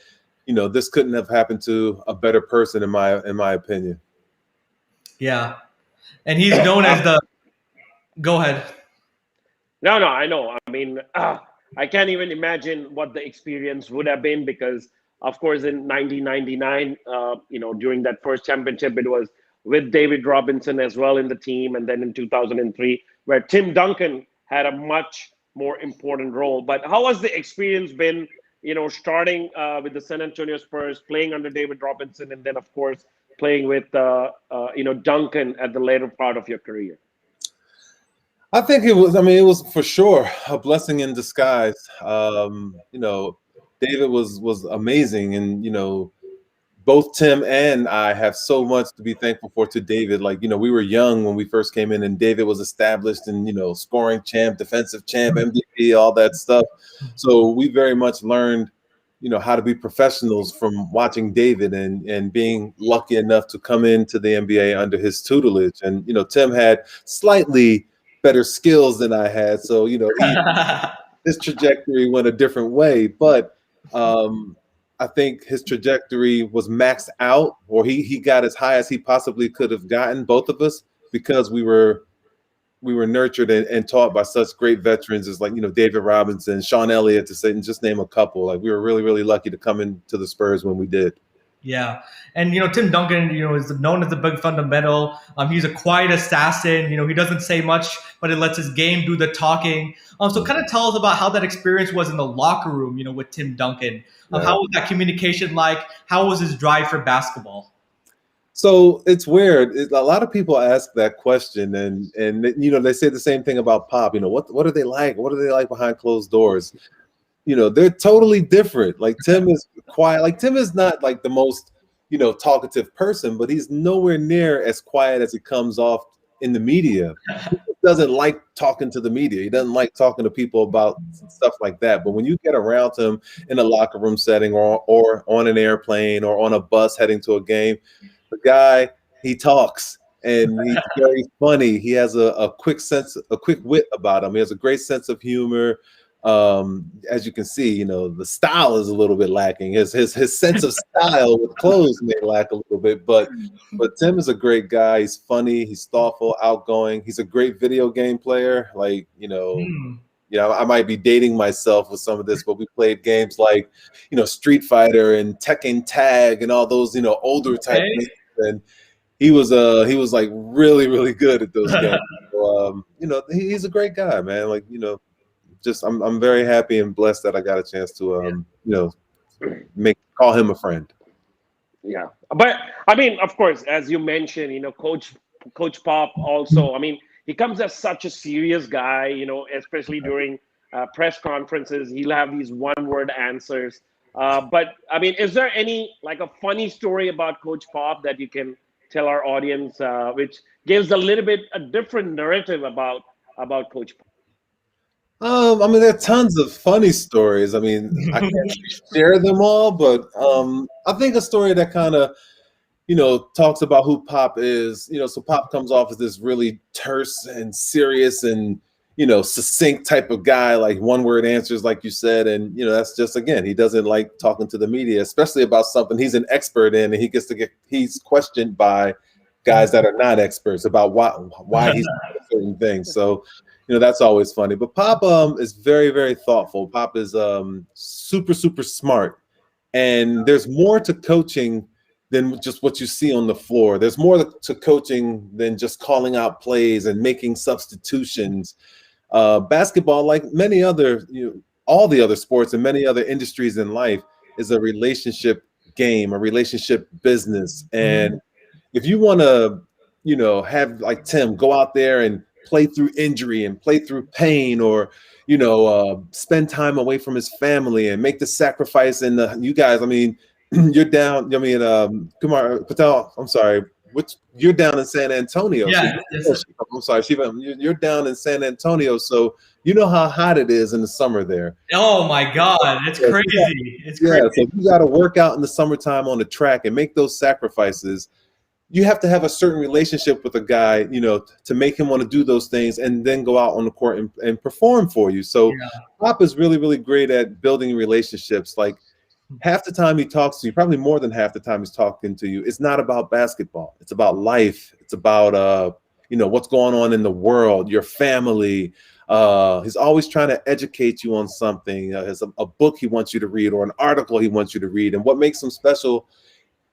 this couldn't have happened to a better person in my opinion. Yeah, and he's known as the. Go ahead. No, I know. I mean, I can't even imagine what the experience would have been because, of course, in 1999, during that first championship, it was with David Robinson as well in the team. And then in 2003, where Tim Duncan had a much more important role. But how has the experience been, starting with the San Antonio Spurs, playing under David Robinson, and then, of course, playing with, Duncan at the later part of your career? I think it was. I mean, it was for sure a blessing in disguise. David was amazing, and both Tim and I have so much to be thankful for to David. Like, we were young when we first came in, and David was established and, scoring champ, defensive champ, MVP, all that stuff. So we very much learned, how to be professionals from watching David and being lucky enough to come into the NBA under his tutelage. And, Tim had slightly better skills than I had. So, his trajectory went a different way. But, I think his trajectory was maxed out, or he got as high as he possibly could have gotten, both of us, because we were nurtured and taught by such great veterans as David Robinson, Sean Elliott, to say and just name a couple. Like, we were really, really lucky to come into the Spurs when we did. Yeah. And, Tim Duncan, is known as the big fundamental. He's a quiet assassin. He doesn't say much, but it lets his game do the talking. So kind of tell us about how that experience was in the locker room, with Tim Duncan. How was that communication like? How was his drive for basketball? So it's weird. A lot of people ask that question, and they say the same thing about Pop. What are they like? What are they like behind closed doors? They're totally different. Like, Tim is quiet. Like, Tim is not like the most, talkative person, but he's nowhere near as quiet as he comes off in the media. He doesn't like talking to the media. He doesn't like talking to people about stuff like that. But when you get around him in a locker room setting or on an airplane or on a bus heading to a game, the guy, he talks. And he's very funny. He has a quick wit about him. He has a great sense of humor. As you can see, the style is a little bit lacking. His sense of style with clothes may lack a little bit, but Tim is a great guy. He's funny. He's thoughtful, outgoing. He's a great video game player. Like, I might be dating myself with some of this, but we played games like, Street Fighter and Tekken Tag and all those, older type games. And he was like really, really good at those games. So, he's a great guy, man. Like, I'm very happy and blessed that I got a chance to call him a friend. Yeah, but I mean, of course, as you mentioned, Coach Pop also. I mean, he comes as such a serious guy. Especially during press conferences, he'll have these one-word answers. But I mean, is there any like a funny story about Coach Pop that you can tell our audience, which gives a little bit a different narrative about Coach Pop? I mean, there are tons of funny stories. I mean, I can't share them all, but I think a story that kind of, talks about who Pop is. So Pop comes off as this really terse and serious and, succinct type of guy, like one-word answers, like you said. And, that's just, again, he doesn't like talking to the media, especially about something he's an expert in, and he's questioned by guys that are not experts about why he's doing certain things. So, that's always funny. But Pop is very, very thoughtful. Pop is super, super smart. And there's more to coaching than just what you see on the floor. There's more to coaching than just calling out plays and making substitutions. Basketball, like many other, all the other sports and many other industries in life, is a relationship game, a relationship business. And if you want to, have like Tim go out there and play through injury and play through pain, or spend time away from his family and make the sacrifice. And you guys, I mean, you're down. I mean, Kumar Patel. I'm sorry. You're down in San Antonio. Yeah. I'm sorry, Shivam. You're down in San Antonio, so you know how hot it is in the summer there. Oh my God, it's crazy. It's crazy. Yeah, so you got to work out in the summertime on the track and make those sacrifices. You have to have a certain relationship with a guy, to make him want to do those things and then go out on the court and perform for you. So Pop is really, really great at building relationships. Like, half the time he talks to you, probably more than half the time he's talking to you, it's not about basketball. It's about life. It's about, what's going on in the world, your family. He's always trying to educate you on something. There's a book he wants you to read or an article he wants you to read. And what makes him special,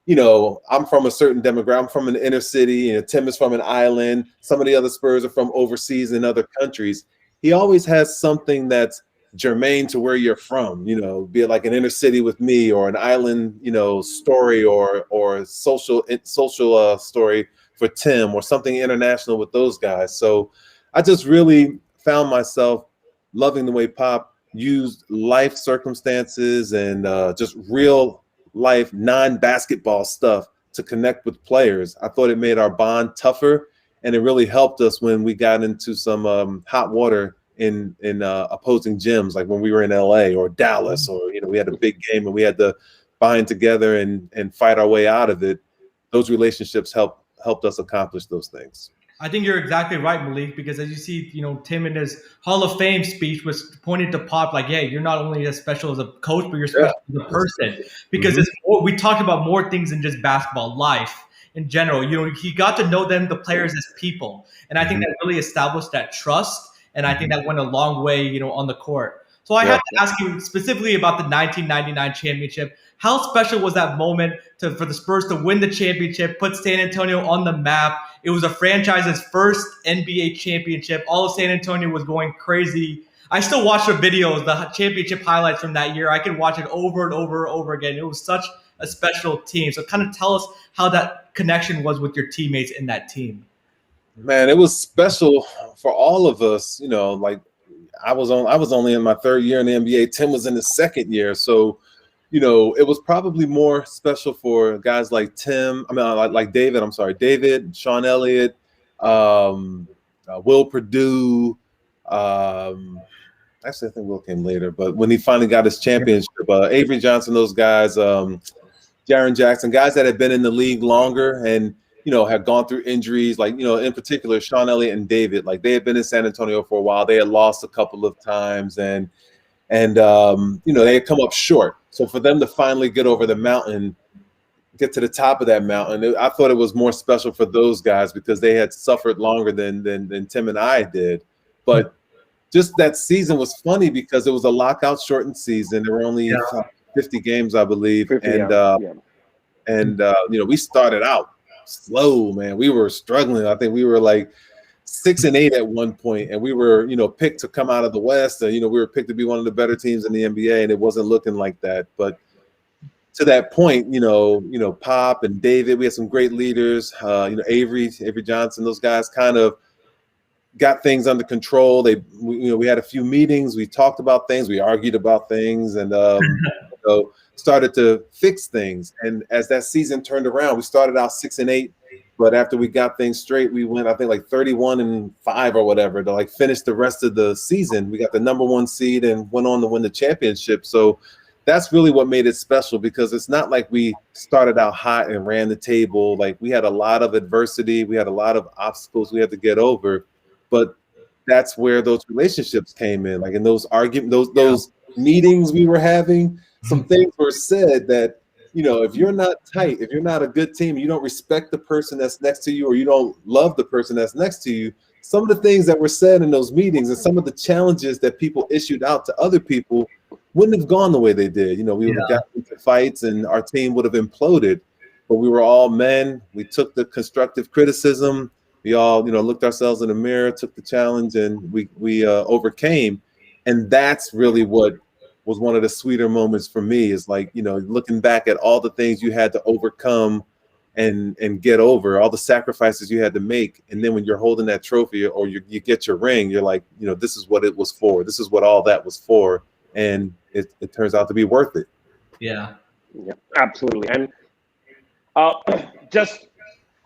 I'm from a certain demographic. I'm from an inner city. Tim is from an island. Some of the other Spurs are from overseas in other countries. He always has something that's germane to where you're from, be it like an inner city with me or an island, story or social story for Tim, or something international with those guys. So I just really found myself loving the way Pop used life circumstances and just real life non-basketball stuff to connect with players. I thought it made our bond tougher, and it really helped us when we got into some hot water in opposing gyms, like when we were in LA or Dallas, or we had a big game and we had to bind together and fight our way out of it. Those relationships helped us accomplish those things. I think you're exactly right, Malik, because as you see, Tim in his Hall of Fame speech was pointed to Pop like, hey, you're not only as special as a coach, but you're special as a person. Because we talked about more things than just basketball, life in general. He got to know them, the players, as people. And I think that really established that trust. And I think that went a long way, on the court. So I have to ask you specifically about the 1999 championship. How special was that moment for the Spurs to win the championship, put San Antonio on the map? It was a franchise's first NBA championship. All of San Antonio was going crazy. I still watch the videos, the championship highlights from that year. I can watch it over and over and over again. It was such a special team. So kind of tell us how that connection was with your teammates in that team. Man, it was special for all of us. Like I was only in my third year in the NBA. Tim was in his second year. So, it was probably more special for guys like Tim. I mean, like David. I'm sorry, David, Sean Elliott, Will Perdue. Actually, I think Will came later. But when he finally got his championship, Avery Johnson, those guys, Jaren Jackson, guys that had been in the league longer and had gone through injuries. Like in particular, Sean Elliott and David. Like they had been in San Antonio for a while. They had lost a couple of times, and they had come up short. So for them to finally get over the mountain, get to the top of that mountain, I thought it was more special for those guys because they had suffered longer than Tim and I did. But just that season was funny because it was a lockout shortened season. There were only 50 games, I believe. 50, we started out slow, man. We were struggling. I think we were like 6-8 at one point, and we were, picked to come out of the West. And, we were picked to be one of the better teams in the NBA, and it wasn't looking like that. But to that point, Pop and David, we had some great leaders. Avery Johnson, those guys kind of got things under control. We had a few meetings. We talked about things. We argued about things, and started to fix things. And as that season turned around, we started out 6-8. But after we got things straight, we went, I think, like 31-5 or whatever to like finish the rest of the season. We got the number 1 seed and went on to win the championship. So that's really what made it special, because it's not like we started out hot and ran the table. Like we had a lot of adversity. We had a lot of obstacles we had to get over. But that's where those relationships came in. Like in those arguments, those meetings we were having, some things were said that, if you're not tight, if you're not a good team, you don't respect the person that's next to you, or you don't love the person that's next to you, some of the things that were said in those meetings and some of the challenges that people issued out to other people wouldn't have gone the way they did. We would have gotten into fights and our team would have imploded, but we were all men. We took the constructive criticism. We all, looked ourselves in the mirror, took the challenge, and we overcame. And that's really what was one of the sweeter moments for me, is like, looking back at all the things you had to overcome and get over, all the sacrifices you had to make. And then when you're holding that trophy or you get your ring, you're like, this is what it was for. This is what all that was for. And it turns out to be worth it. Yeah, absolutely. And just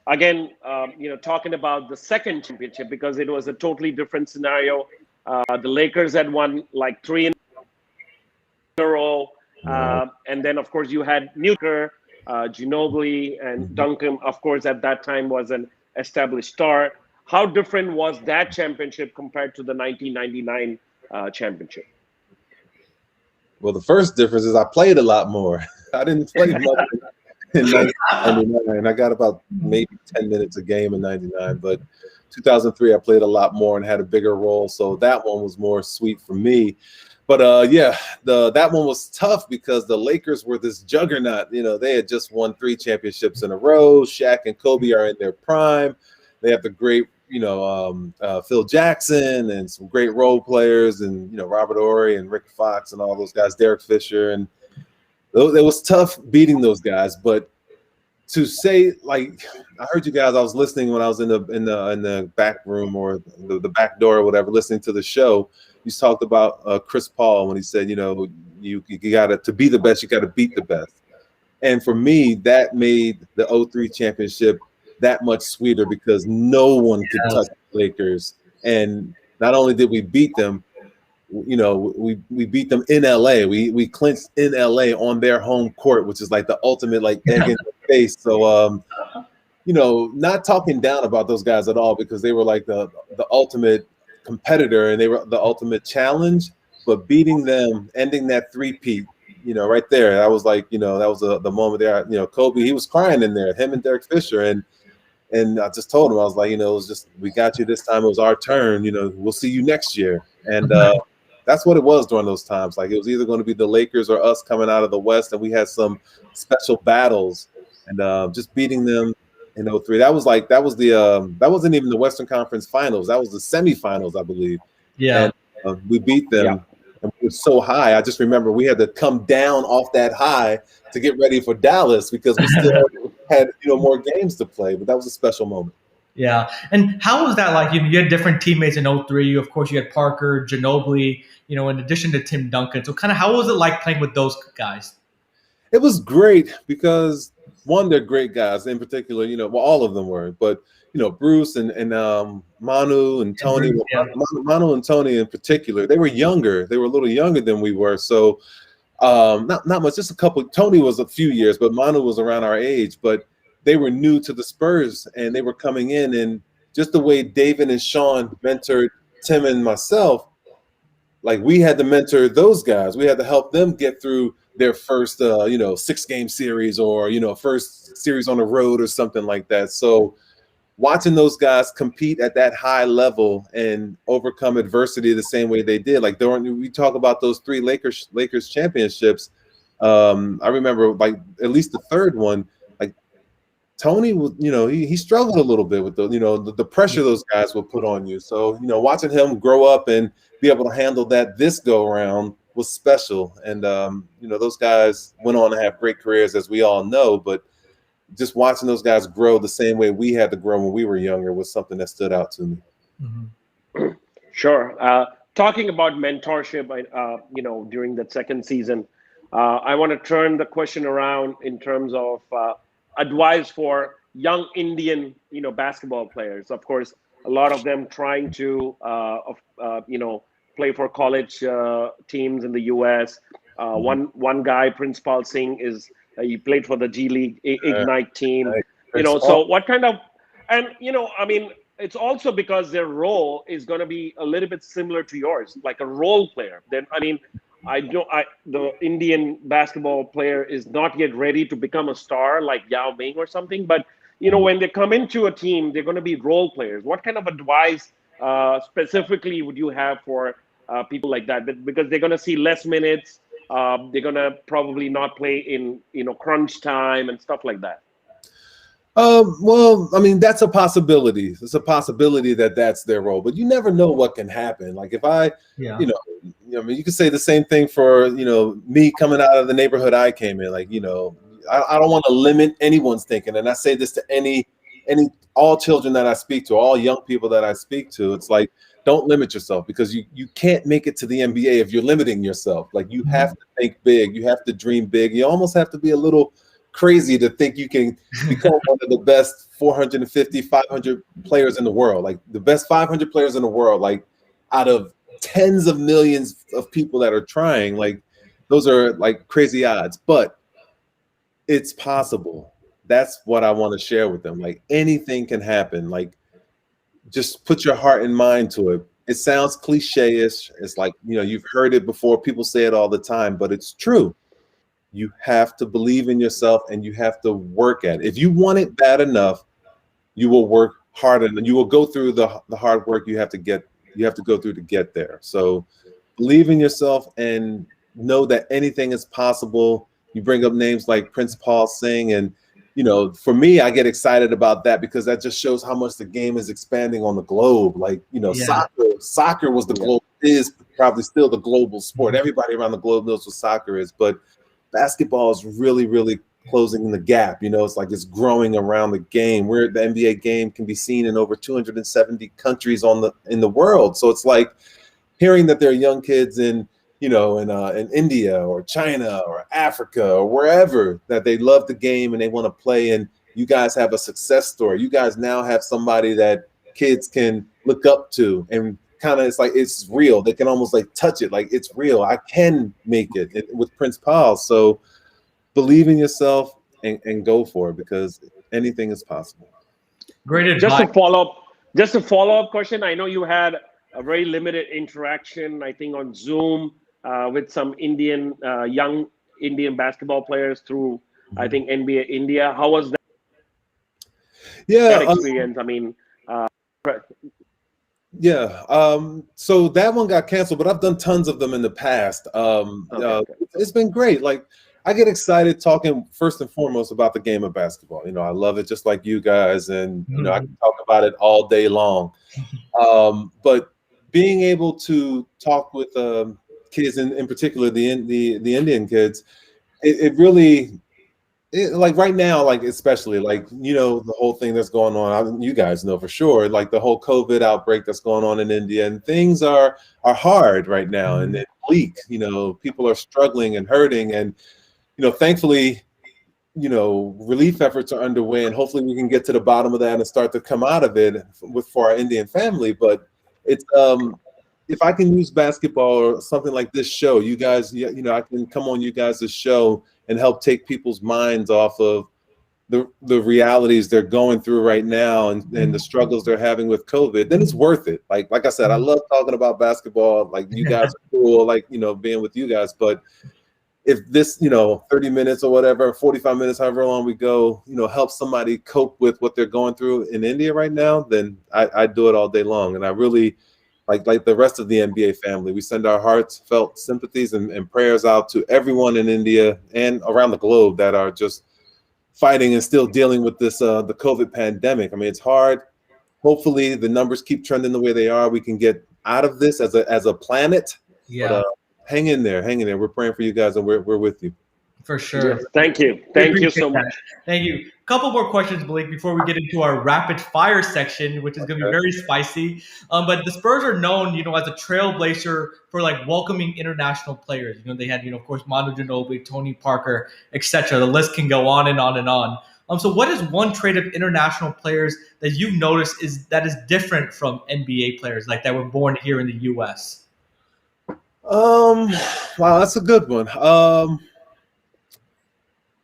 again, talking about the second championship, because it was a totally different scenario. The Lakers had won like 3 in a row. And then, of course, you had Newker, Ginobili, and Duncan, of course, at that time was an established star. How different was that championship compared to the 1999 championship? Well, the first difference is I played a lot more. I didn't play much in 1999. I got about maybe 10 minutes a game in 99. But 2003, I played a lot more and had a bigger role. So that one was more sweet for me. But that one was tough because the Lakers were this juggernaut. They had just won 3 championships in a row. Shaq and Kobe are in their prime. They have the great, Phil Jackson and some great role players, and Robert Horry and Rick Fox and all those guys, Derek Fisher, and it was tough beating those guys. But to say, like, I heard you guys. I was listening when I was in the back room or the back door or whatever, listening to the show. You talked about Chris Paul when he said, you got to be the best, you got to beat the best. And for me, that made the 03 championship that much sweeter because no one could touch the Lakers. And not only did we beat them, we beat them in LA. We clinched in LA on their home court, which is like the ultimate like egg in the face. So not talking down about those guys at all because they were like the ultimate competitor and they were the ultimate challenge, but beating them, ending that three-peat, right there. That was like, that was the moment there. Kobe, he was crying in there, him and Derek Fisher. And I just told him, I was like, it was just, we got you this time. It was our turn. We'll see you next year. And that's what it was during those times. Like it was either going to be the Lakers or us coming out of the West. And we had some special battles and just beating them in 03. That wasn't even the Western Conference Finals. That was the semifinals, I believe. Yeah. And we beat them. Yeah. And we were so high. I just remember we had to come down off that high to get ready for Dallas because we still had more games to play. But that was a special moment. Yeah. And how was that like? You had different teammates in 03. Of course, you had Parker, Ginobili, in addition to Tim Duncan. So kind of how was it like playing with those guys? It was great because, one, they're great guys. In particular, all of them were. But, Bruce and Manu and Tony. Manu and Tony in particular, they were younger. They were a little younger than we were. So not much, just a couple. Tony was a few years, but Manu was around our age. But they were new to the Spurs, and they were coming in. And just the way David and Sean mentored Tim and myself, like we had to mentor those guys. We had to help them get through their first, 6-game series or, first series on the road or something like that. So watching those guys compete at that high level and overcome adversity the same way they did, like we talk about those 3 Lakers championships. I remember like at least the third one, like Tony was, he struggled a little bit with the pressure those guys would put on you. So, watching him grow up and be able to handle that this go around was special. And, those guys went on to have great careers, as we all know, but just watching those guys grow the same way we had to grow when we were younger was something that stood out to me. Mm-hmm. Sure. Talking about mentorship, during that second season, I want to turn the question around in terms of advice for young Indian, basketball players. Of course, a lot of them trying to, play for college teams in the U.S. One guy, Princepal Singh, he played for the G League Ignite team. So what kind of, and it's also because their role is going to be a little bit similar to yours, like a role player. Then the Indian basketball player is not yet ready to become a star like Yao Ming or something, but when they come into a team, they're going to be role players. What kind of advice specifically would you have for people like that? Because they're going to see less minutes. They're going to probably not play in, crunch time and stuff like that. Well, that's a possibility. It's a possibility that's their role, but you never know what can happen. Like if you could say the same thing for, me coming out of the neighborhood I came in. Like, I don't want to limit anyone's thinking. And I say this to all children that I speak to, all young people that I speak to. It's like, don't limit yourself because you can't make it to the NBA if you're limiting yourself. Like you have to think big. You have to dream big. You almost have to be a little crazy to think you can become one of the best 450, 500 players in the world. Like the best 500 players in the world, like out of tens of millions of people that are trying, like those are like crazy odds, but it's possible. That's what I want to share with them. Like anything can happen. Like just put your heart and mind to it. It sounds cliche-ish. It's like, you've heard it before. People say it all the time, but it's true. You have to believe in yourself and you have to work at it. If you want it bad enough, you will work harder and you will go through the hard work you have to go through to get there. So believe in yourself and know that anything is possible. You bring up names like Princepal Singh and for me, I get excited about that because that just shows how much the game is expanding on the globe. Like, soccer was is probably still the global sport. Everybody around the globe knows what soccer is, but basketball is really, really closing the gap. It's like it's growing around the game. Where the NBA game can be seen in over 270 countries in the world. So it's like hearing that there are young kids in India or China or Africa or wherever that they love the game and they want to play. And you guys have a success story. You guys now have somebody that kids can look up to, and kind of it's like it's real. They can almost like touch it, like it's real. I can make it with Prince Paul. So believe in yourself and go for it, because anything is possible. Great advice. Just a follow-up question. I know you had a very limited interaction, I think, on Zoom with some young Indian basketball players through, I think, NBA India. How was that? Yeah, experience? I mean, so that one got canceled, but I've done tons of them in the past. It's been great. Like, I get excited talking first and foremost about the game of basketball. I love it just like you guys, and I can talk about it all day long. But being able to talk with kids, in particular the Indian kids, it really, like right now, like especially like the whole thing that's going on. You guys know for sure, like the whole COVID outbreak that's going on in India, and things are hard right now, and it's bleak. People are struggling and hurting, and thankfully, relief efforts are underway, and hopefully we can get to the bottom of that and start to come out of it for our Indian family. But it's if I can use basketball or something like this show, you guys, I can come on you guys' show and help take people's minds off of the realities they're going through right now and the struggles they're having with COVID, then it's worth it. Like I said, I love talking about basketball. Like, you guys are cool, like, being with you guys. But if this, 30 minutes or whatever, 45 minutes, however long we go, help somebody cope with what they're going through in India right now, then I do it all day long. And I really, like the rest of the NBA family, we send our heartfelt sympathies and prayers out to everyone in India and around the globe that are just fighting and still dealing with this, the COVID pandemic. I mean, it's hard. Hopefully the numbers keep trending the way they are. We can get out of this as a planet. Yeah. But, hang in there. We're praying for you guys, and we're with you. For sure. Yes, thank you so much. Thank you. A couple more questions, Malik, before we get into our rapid fire section, which is going to be very spicy. But the Spurs are known, as a trailblazer for like welcoming international players. They had, of course, Manu Ginobili, Tony Parker, etc. The list can go on and on and on. So what is one trait of international players that you've noticed that is different from NBA players, like that were born here in the U.S.? Wow, that's a good one.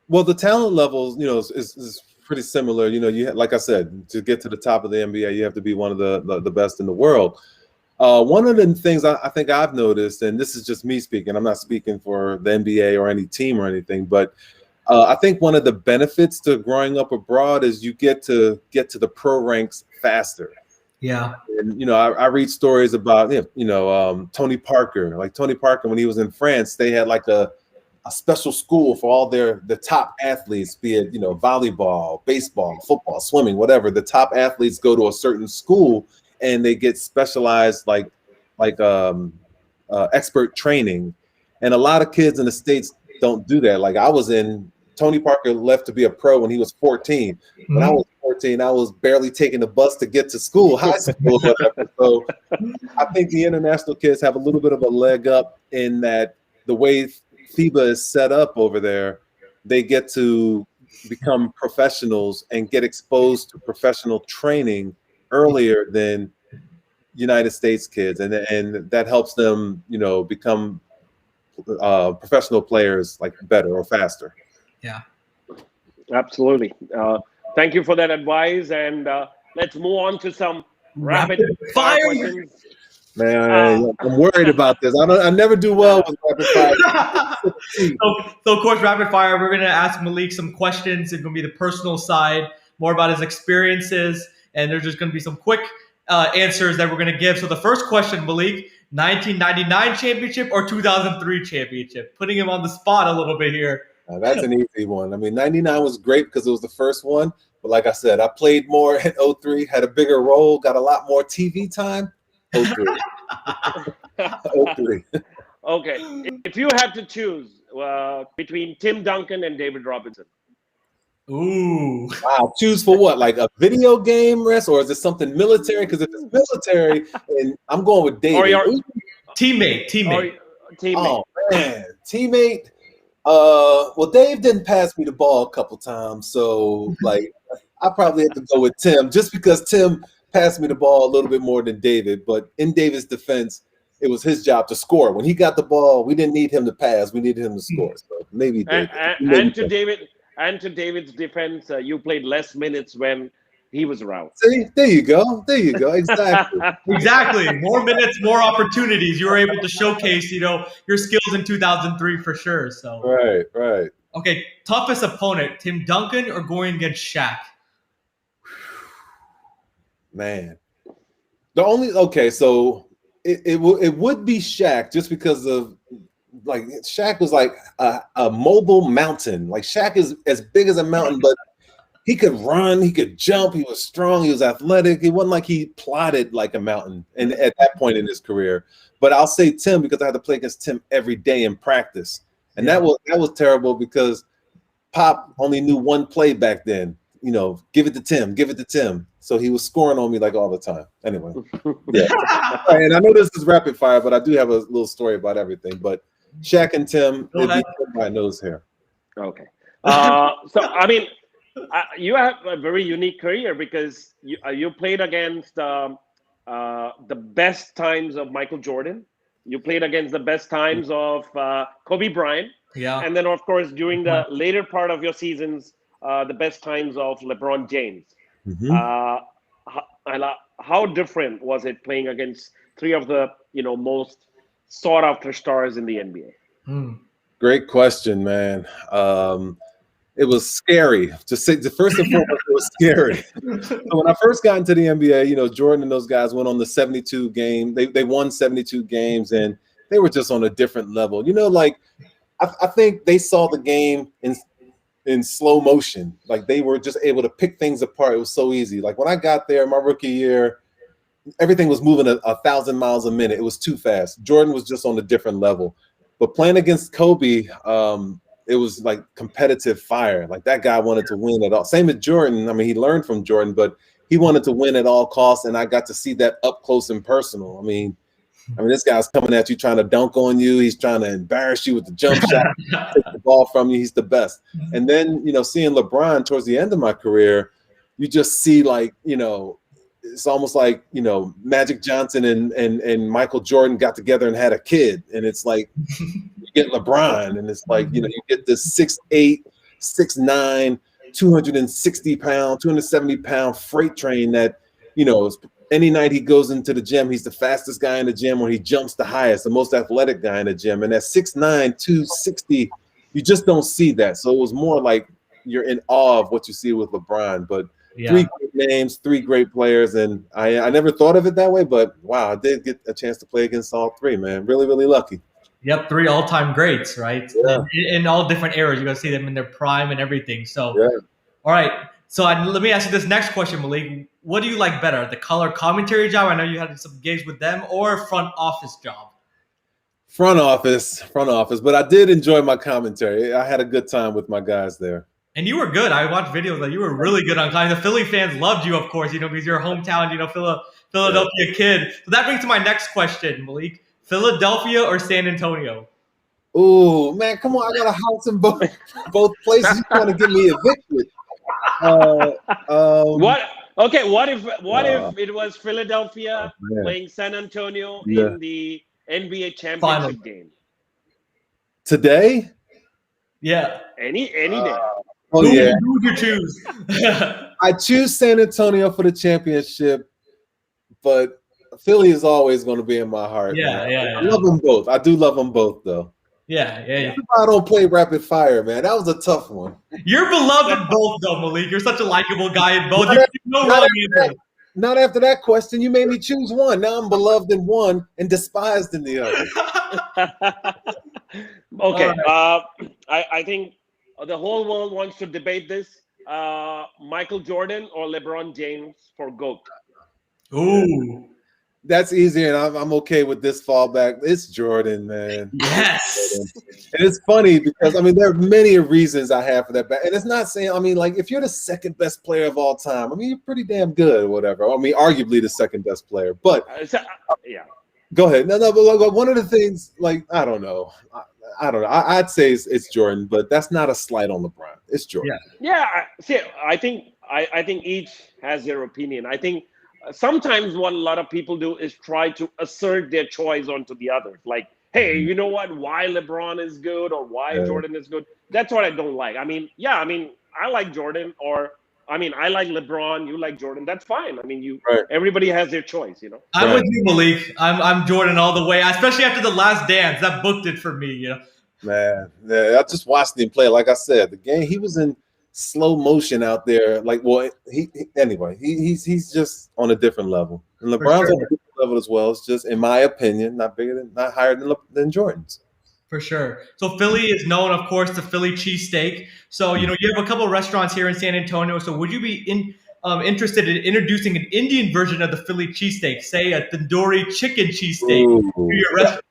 Well, the talent levels, is pretty similar. Like I said, to get to the top of the NBA, you have to be one of the best in the world. One of the things I think I've noticed, and this is just me speaking, I'm not speaking for the NBA or any team or anything, but I think one of the benefits to growing up abroad is you get to the pro ranks faster. Yeah. And, I read stories about, Tony Parker. Like Tony Parker, when he was in France, they had like a special school for all the top athletes, be it, volleyball, baseball, football, swimming, whatever. The top athletes go to a certain school and they get specialized expert training. And a lot of kids in the States don't do that. Like Tony Parker left to be a pro when he was 14. When I was 14, I was barely taking the bus to get to school, high school, whatever. So I think the international kids have a little bit of a leg up in that the way FIBA is set up over there, they get to become professionals and get exposed to professional training earlier than United States kids. And that helps them, become professional players like better or faster. Yeah, absolutely. Thank you for that advice, and let's move on to some rapid fire questions. Man, I'm worried about this. I never do well with rapid fire. So of course, rapid fire, we're going to ask Malik some questions. It's going to be the personal side, more about his experiences, and there's just going to be some quick answers that we're going to give. So the first question, Malik, 1999 championship or 2003 championship? Putting him on the spot a little bit here. That's an easy one. I mean, 99 was great because it was the first one. But like I said, I played more in 03, had a bigger role, got a lot more TV time. 03. 03. Okay. If you had to choose between Tim Duncan and David Robinson. Ooh. Wow, choose for what? Like a video game rest, or is it something military? Because if it's military, and I'm going with Or David. your Teammate. or teammate. Oh man, teammate. Well, Dave didn't pass me the ball a couple times, so like I probably have to go with Tim, just because Tim passed me the ball a little bit more than David. But in David's defense, it was his job to score. When he got the ball, we didn't need him to pass; we needed him to score. So maybe And, David. and, Maybe and to Tim. David's defense, you played less minutes when he was around. See, there you go. There you go. Exactly. Exactly. More minutes, more opportunities. You were able to showcase, your skills in 2003 for sure. So, Right. okay, toughest opponent, Tim Duncan or going against Shaq? Man, so it would be Shaq, just because of like Shaq was like a mobile mountain. Like Shaq is as big as a mountain, but he could run, he could jump, he was strong, he was athletic. It wasn't like he plotted like a mountain, and at that point in his career. But I'll say Tim, because I had to play against Tim every day in practice, and that was terrible because Pop only knew one play back then. Give it to Tim. So he was scoring on me like all the time. Anyway, yeah. And I know this is rapid fire, but I do have a little story about everything. But Shaq and Tim, it'd be my nose hair. Okay. So I mean, you have a very unique career because you played against the best times of Michael Jordan. You played against the best times of Kobe Bryant. Yeah. And then, of course, during the later part of your seasons, the best times of LeBron James. Mm-hmm. How different was it playing against three of the most sought after stars in the NBA? Great question, man. It was scary to say. First and foremost, it was scary. So when I first got into the NBA, Jordan and those guys went on the 72 game. They won 72 games, and they were just on a different level. Like I think they saw the game in slow motion. Like they were just able to pick things apart. It was so easy. Like when I got there, my rookie year, everything was moving 1,000 miles a minute. It was too fast. Jordan was just on a different level. But playing against Kobe, it was like competitive fire. Like that guy wanted to win at all. Same as Jordan. I mean, he learned from Jordan, but he wanted to win at all costs, and I got to see that up close and personal. I mean, this guy's coming at you, trying to dunk on you. He's trying to embarrass you with the jump shot, take the ball from you. He's the best. And then, seeing LeBron towards the end of my career, you just see like, it's almost like, Magic Johnson and Michael Jordan got together and had a kid. And it's like, you get LeBron, and it's like, you get this 6'8", 6'9", 260-pound, 270-pound freight train that, any night he goes into the gym, he's the fastest guy in the gym, or he jumps the highest, the most athletic guy in the gym. And at 6'9", 260, you just don't see that. So it was more like you're in awe of what you see with LeBron. But three great names, three great players, and I never thought of it that way. But wow, I did get a chance to play against all three, man. Really, really lucky. Yep, 3 all-time greats, right? Yeah. In all different eras, you're gonna see them in their prime and everything. So, Yeah. All right. So let me ask you this next question, Malik. What do you like better, the color commentary job? I know you had some gigs with them, or front office job. Front office. But I did enjoy my commentary. I had a good time with my guys there. And you were good. I watched videos that you were really good on commentary. The Philly fans loved you, of course, because you're a hometown, Philadelphia kid. So that brings to my next question, Malik. Philadelphia or San Antonio? Ooh, man, come on! I got a house in both places. You want to get me evicted? What? Okay, what if it was Philadelphia playing San Antonio in the NBA championship game today? Yeah, any day. Who would you choose? I choose San Antonio for the championship, but Philly is always going to be in my heart. Yeah. I love them both. I do love them both, though. Yeah. I don't play rapid fire, man. That was a tough one. You're beloved in both, though, Malik. You're such a likable guy in both. Not after that question. You made me choose one. Now I'm beloved in one and despised in the other. Okay. I think the whole world wants to debate this. Michael Jordan or LeBron James for GOAT? Ooh. That's easier, and I'm okay with this fallback. It's Jordan, man. Yes. And it's funny because, I mean, there are many reasons I have for that back. And it's not saying, I mean, like, if you're the second best player of all time, I mean, you're pretty damn good or whatever. I mean, arguably the second best player. But yeah. Go ahead. No, but like, one of the things, like, I don't know. I don't know. I'd say it's Jordan, but that's not a slight on LeBron. It's Jordan. Yeah. See, I think each has their opinion. I think sometimes what a lot of people do is try to assert their choice onto the others. Like, hey, you know what? Why LeBron is good or why Jordan is good? That's what I don't like. I mean, I like Jordan, or I like LeBron. You like Jordan. That's fine. I mean, everybody has their choice. You know. I'm with you, Malik. I'm Jordan all the way, especially after the Last Dance. That booked it for me. You know. Man, yeah, I just watched him play. Like I said, the game, he was in slow motion out there. Like, well, he's just on a different level, and LeBron's on a different level as well. It's just, in my opinion, not higher than Jordan's. For sure. So Philly is known, of course, the Philly cheesesteak. So, you have a couple of restaurants here in San Antonio. So would you be interested in introducing an Indian version of the Philly cheesesteak, say a tandoori chicken cheesesteak to your restaurant?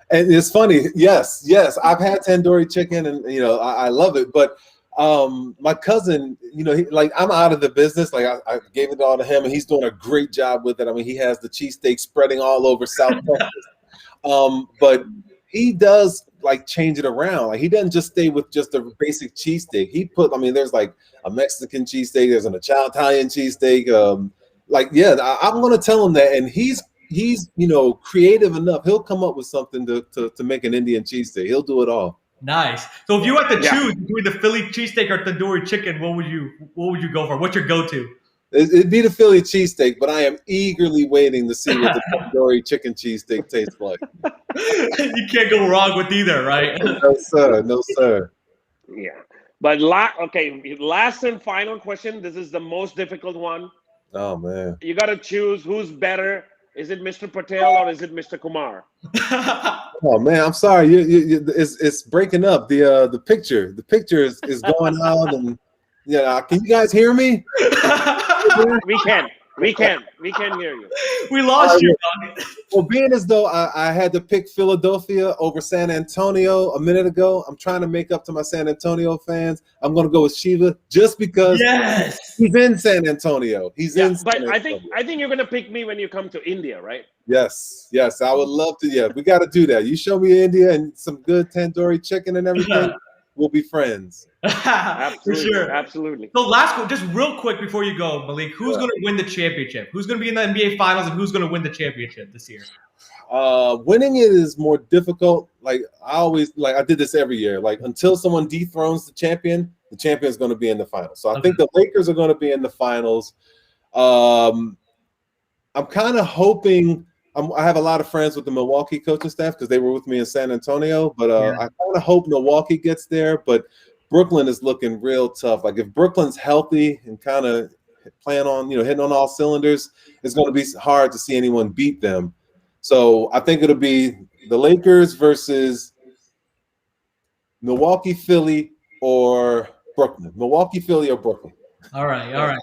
And it's funny. Yes. I've had tandoori chicken, and I love it. But my cousin, I'm out of the business. Like, I gave it all to him, and he's doing a great job with it. I mean, he has the cheesesteak spreading all over South Texas. But he does like change it around. Like, he doesn't just stay with just a basic cheesesteak. He there's like a Mexican cheesesteak, there's an Italian cheesesteak. I'm gonna tell him that, and he's creative enough. He'll come up with something to make an Indian cheesesteak. He'll do it all. Nice. So if you had to choose between the Philly cheesesteak or tandoori chicken, what would you go for? What's your go-to? It'd be the Philly cheesesteak, but I am eagerly waiting to see what the tandoori chicken cheesesteak tastes like. You can't go wrong with either, right? No, sir. Yeah. But last and final question. This is the most difficult one. Oh, man. You got to choose who's better. Is it Mr. Patel or is it Mr. Kumar? Oh, man, I'm sorry. It's breaking up. The picture is going out, and can you guys hear me? We can hear you. We lost you. Well, being as though I had to pick Philadelphia over San Antonio a minute ago, I'm trying to make up to my San Antonio fans. I'm going to go with Shiva just because he's in San Antonio. But I think you're going to pick me when you come to India, right? Yes, I would love to. Yeah, we got to do that. You show me India and some good tandoori chicken and everything. We'll be friends. Absolutely, for sure. Absolutely. So last one, just real quick before you go, Malik, who's going to win the championship? Who's going to be in the NBA Finals, and who's going to win the championship this year? Winning it is more difficult. Like, I did this every year. Like, until someone dethrones the champion is going to be in the finals. So I think the Lakers are going to be in the finals. I'm kind of hoping. I have a lot of friends with the Milwaukee coaching staff because they were with me in San Antonio. But I kind of hope Milwaukee gets there. But Brooklyn is looking real tough. Like, if Brooklyn's healthy and kind of playing on, hitting on all cylinders, it's going to be hard to see anyone beat them. So I think it'll be the Lakers versus Milwaukee, Philly, or Brooklyn. Milwaukee, Philly, or Brooklyn. All right.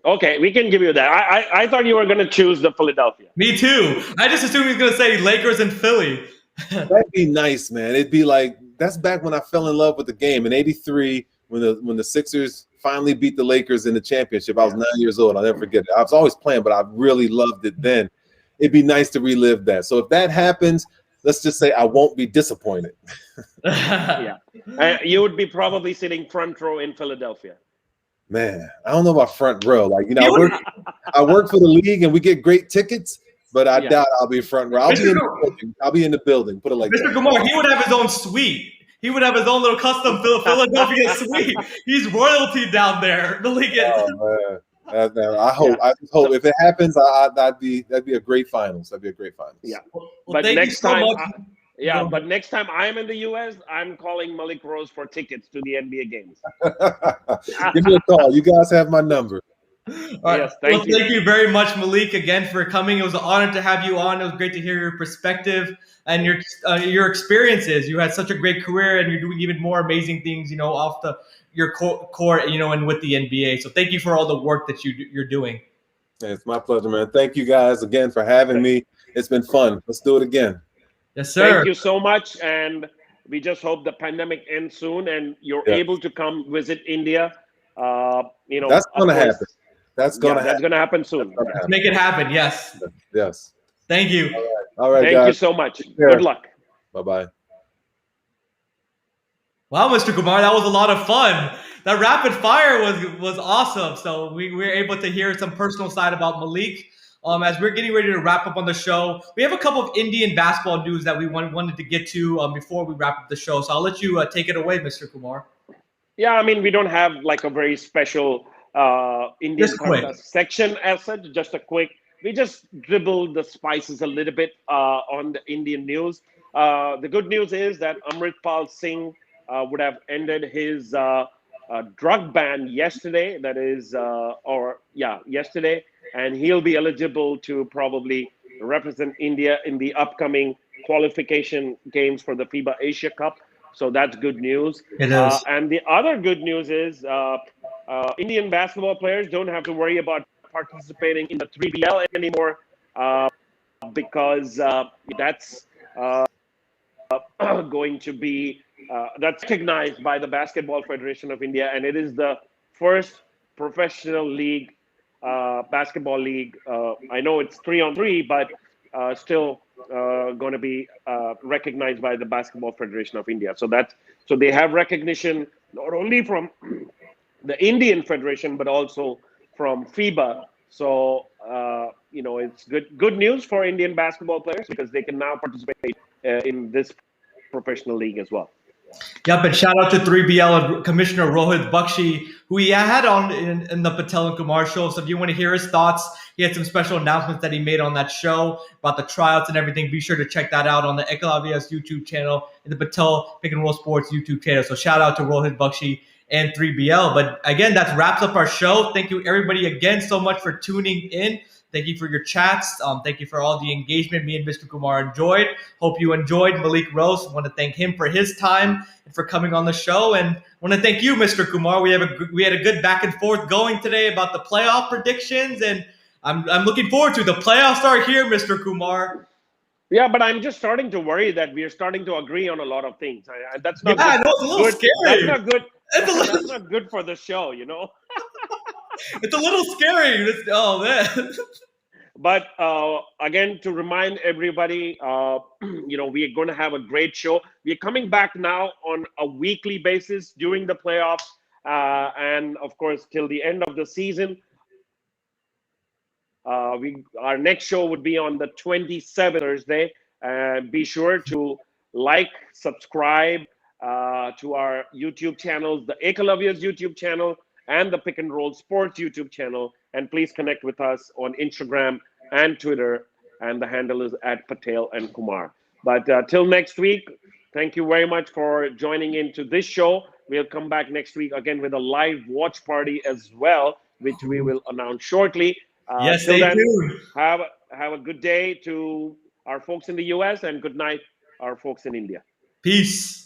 Okay, we can give you that. I thought you were going to choose the Philadelphia. Me too. I just assumed he was going to say Lakers and Philly. That'd be nice, man. It'd be like, that's back when I fell in love with the game in '83 when the Sixers finally beat the Lakers in the championship. I was 9 years old. I'll never forget it. I was always playing, but I really loved it then. It'd be nice to relive that. So if that happens, let's just say I won't be disappointed. Yeah. You would be probably sitting front row in Philadelphia. Man, I don't know about front row. Like, I work for the league and we get great tickets, but I doubt I'll be front row. I'll be in the building. Put it like Mr. Kumar, he would have his own suite. He would have his own little custom Philadelphia suite. He's royalty down there. Believe it. Oh, man. I hope if it happens, that'd be a great finals. That'd be a great finals. Yeah. Well, but next time, but next time I'm in the US, I'm calling Malik Rose for tickets to the NBA games. Give me a call. You guys have my number. All right. Yes, thank you. Thank you very much, Malik, again for coming. It was an honor to have you on. It was great to hear your perspective and your experiences. You had such a great career, and you're doing even more amazing things, off your court, and with the NBA. So thank you for all the work that you're doing. It's my pleasure, man. Thank you guys again for having me. It's been fun. Let's do it again. Yes, sir. Thank you so much, and we just hope the pandemic ends soon and you're Yeah. able to come visit India. That's going to happen. That's going to happen. That's going to happen soon. Let's make it happen. Yes. Yes. Thank you. All right, Thank guys. you so much. Good luck. Bye-bye. Wow, Mr. Kumar, that was a lot of fun. That rapid fire was awesome. So we were able to hear some personal side about Malik. As we're getting ready to wrap up on the show, we have a couple of Indian basketball news that we wanted to get to before we wrap up the show. So I'll let you take it away, Mr. Kumar. Yeah, I mean, we don't have like a very special Indian section as such. Just a quick. We just dribbled the spices a little bit on the Indian news. The good news is that Amritpal Singh would have ended his drug ban yesterday. That is, yesterday, and he'll be eligible to probably represent India in the upcoming qualification games for the FIBA Asia Cup. So that's good news. It is. And the other good news is Indian basketball players don't have to worry about participating in the 3BL anymore because that's going to be that's recognized by the Basketball Federation of India, and it is the first professional league, basketball league. I know it's 3-on-3, but still going to be recognized by the Basketball Federation of India. So they have recognition not only from the Indian Federation but also from FIBA. So it's good news for Indian basketball players because they can now participate in this professional league as well. Yep, and shout out to 3BL and Commissioner Rohit Bakshi, who we had on in the Patel and Kumar show. So if you want to hear his thoughts, he had some special announcements that he made on that show about the tryouts and everything. Be sure to check that out on the Ekalavia's YouTube channel and the Patel Pick and Roll Sports YouTube channel. So shout out to Rohit Bakshi and 3BL. But again, that wraps up our show. Thank you, everybody, again so much for tuning in. Thank you for your chats. Thank you for all the engagement me and Mr. Kumar enjoyed. Hope you enjoyed Malik Rose. I want to thank him for his time and for coming on the show. And I want to thank you, Mr. Kumar. We had a good back and forth going today about the playoff predictions, and I'm looking forward to the playoffs are here, Mr. Kumar. Yeah, but I'm just starting to worry that we are starting to agree on a lot of things. That's not good. I know, it's a little scary. That's not good. That's not good for the show, It's a little scary. Oh, man. But again, to remind everybody, we are going to have a great show. We are coming back now on a weekly basis during the playoffs and, of course, till the end of the season. Our next show would be on the 27th Thursday. Be sure to like, subscribe to our YouTube channels, the Ekalavia's YouTube channel, and the Pick and Roll Sports YouTube channel. And please connect with us on Instagram and Twitter. And the handle is at Patel and Kumar. But till next week, thank you very much for joining into this show. We'll come back next week again with a live watch party as well, which we will announce shortly. Yes, stay tuned. Have a good day to our folks in the US and good night, our folks in India. Peace.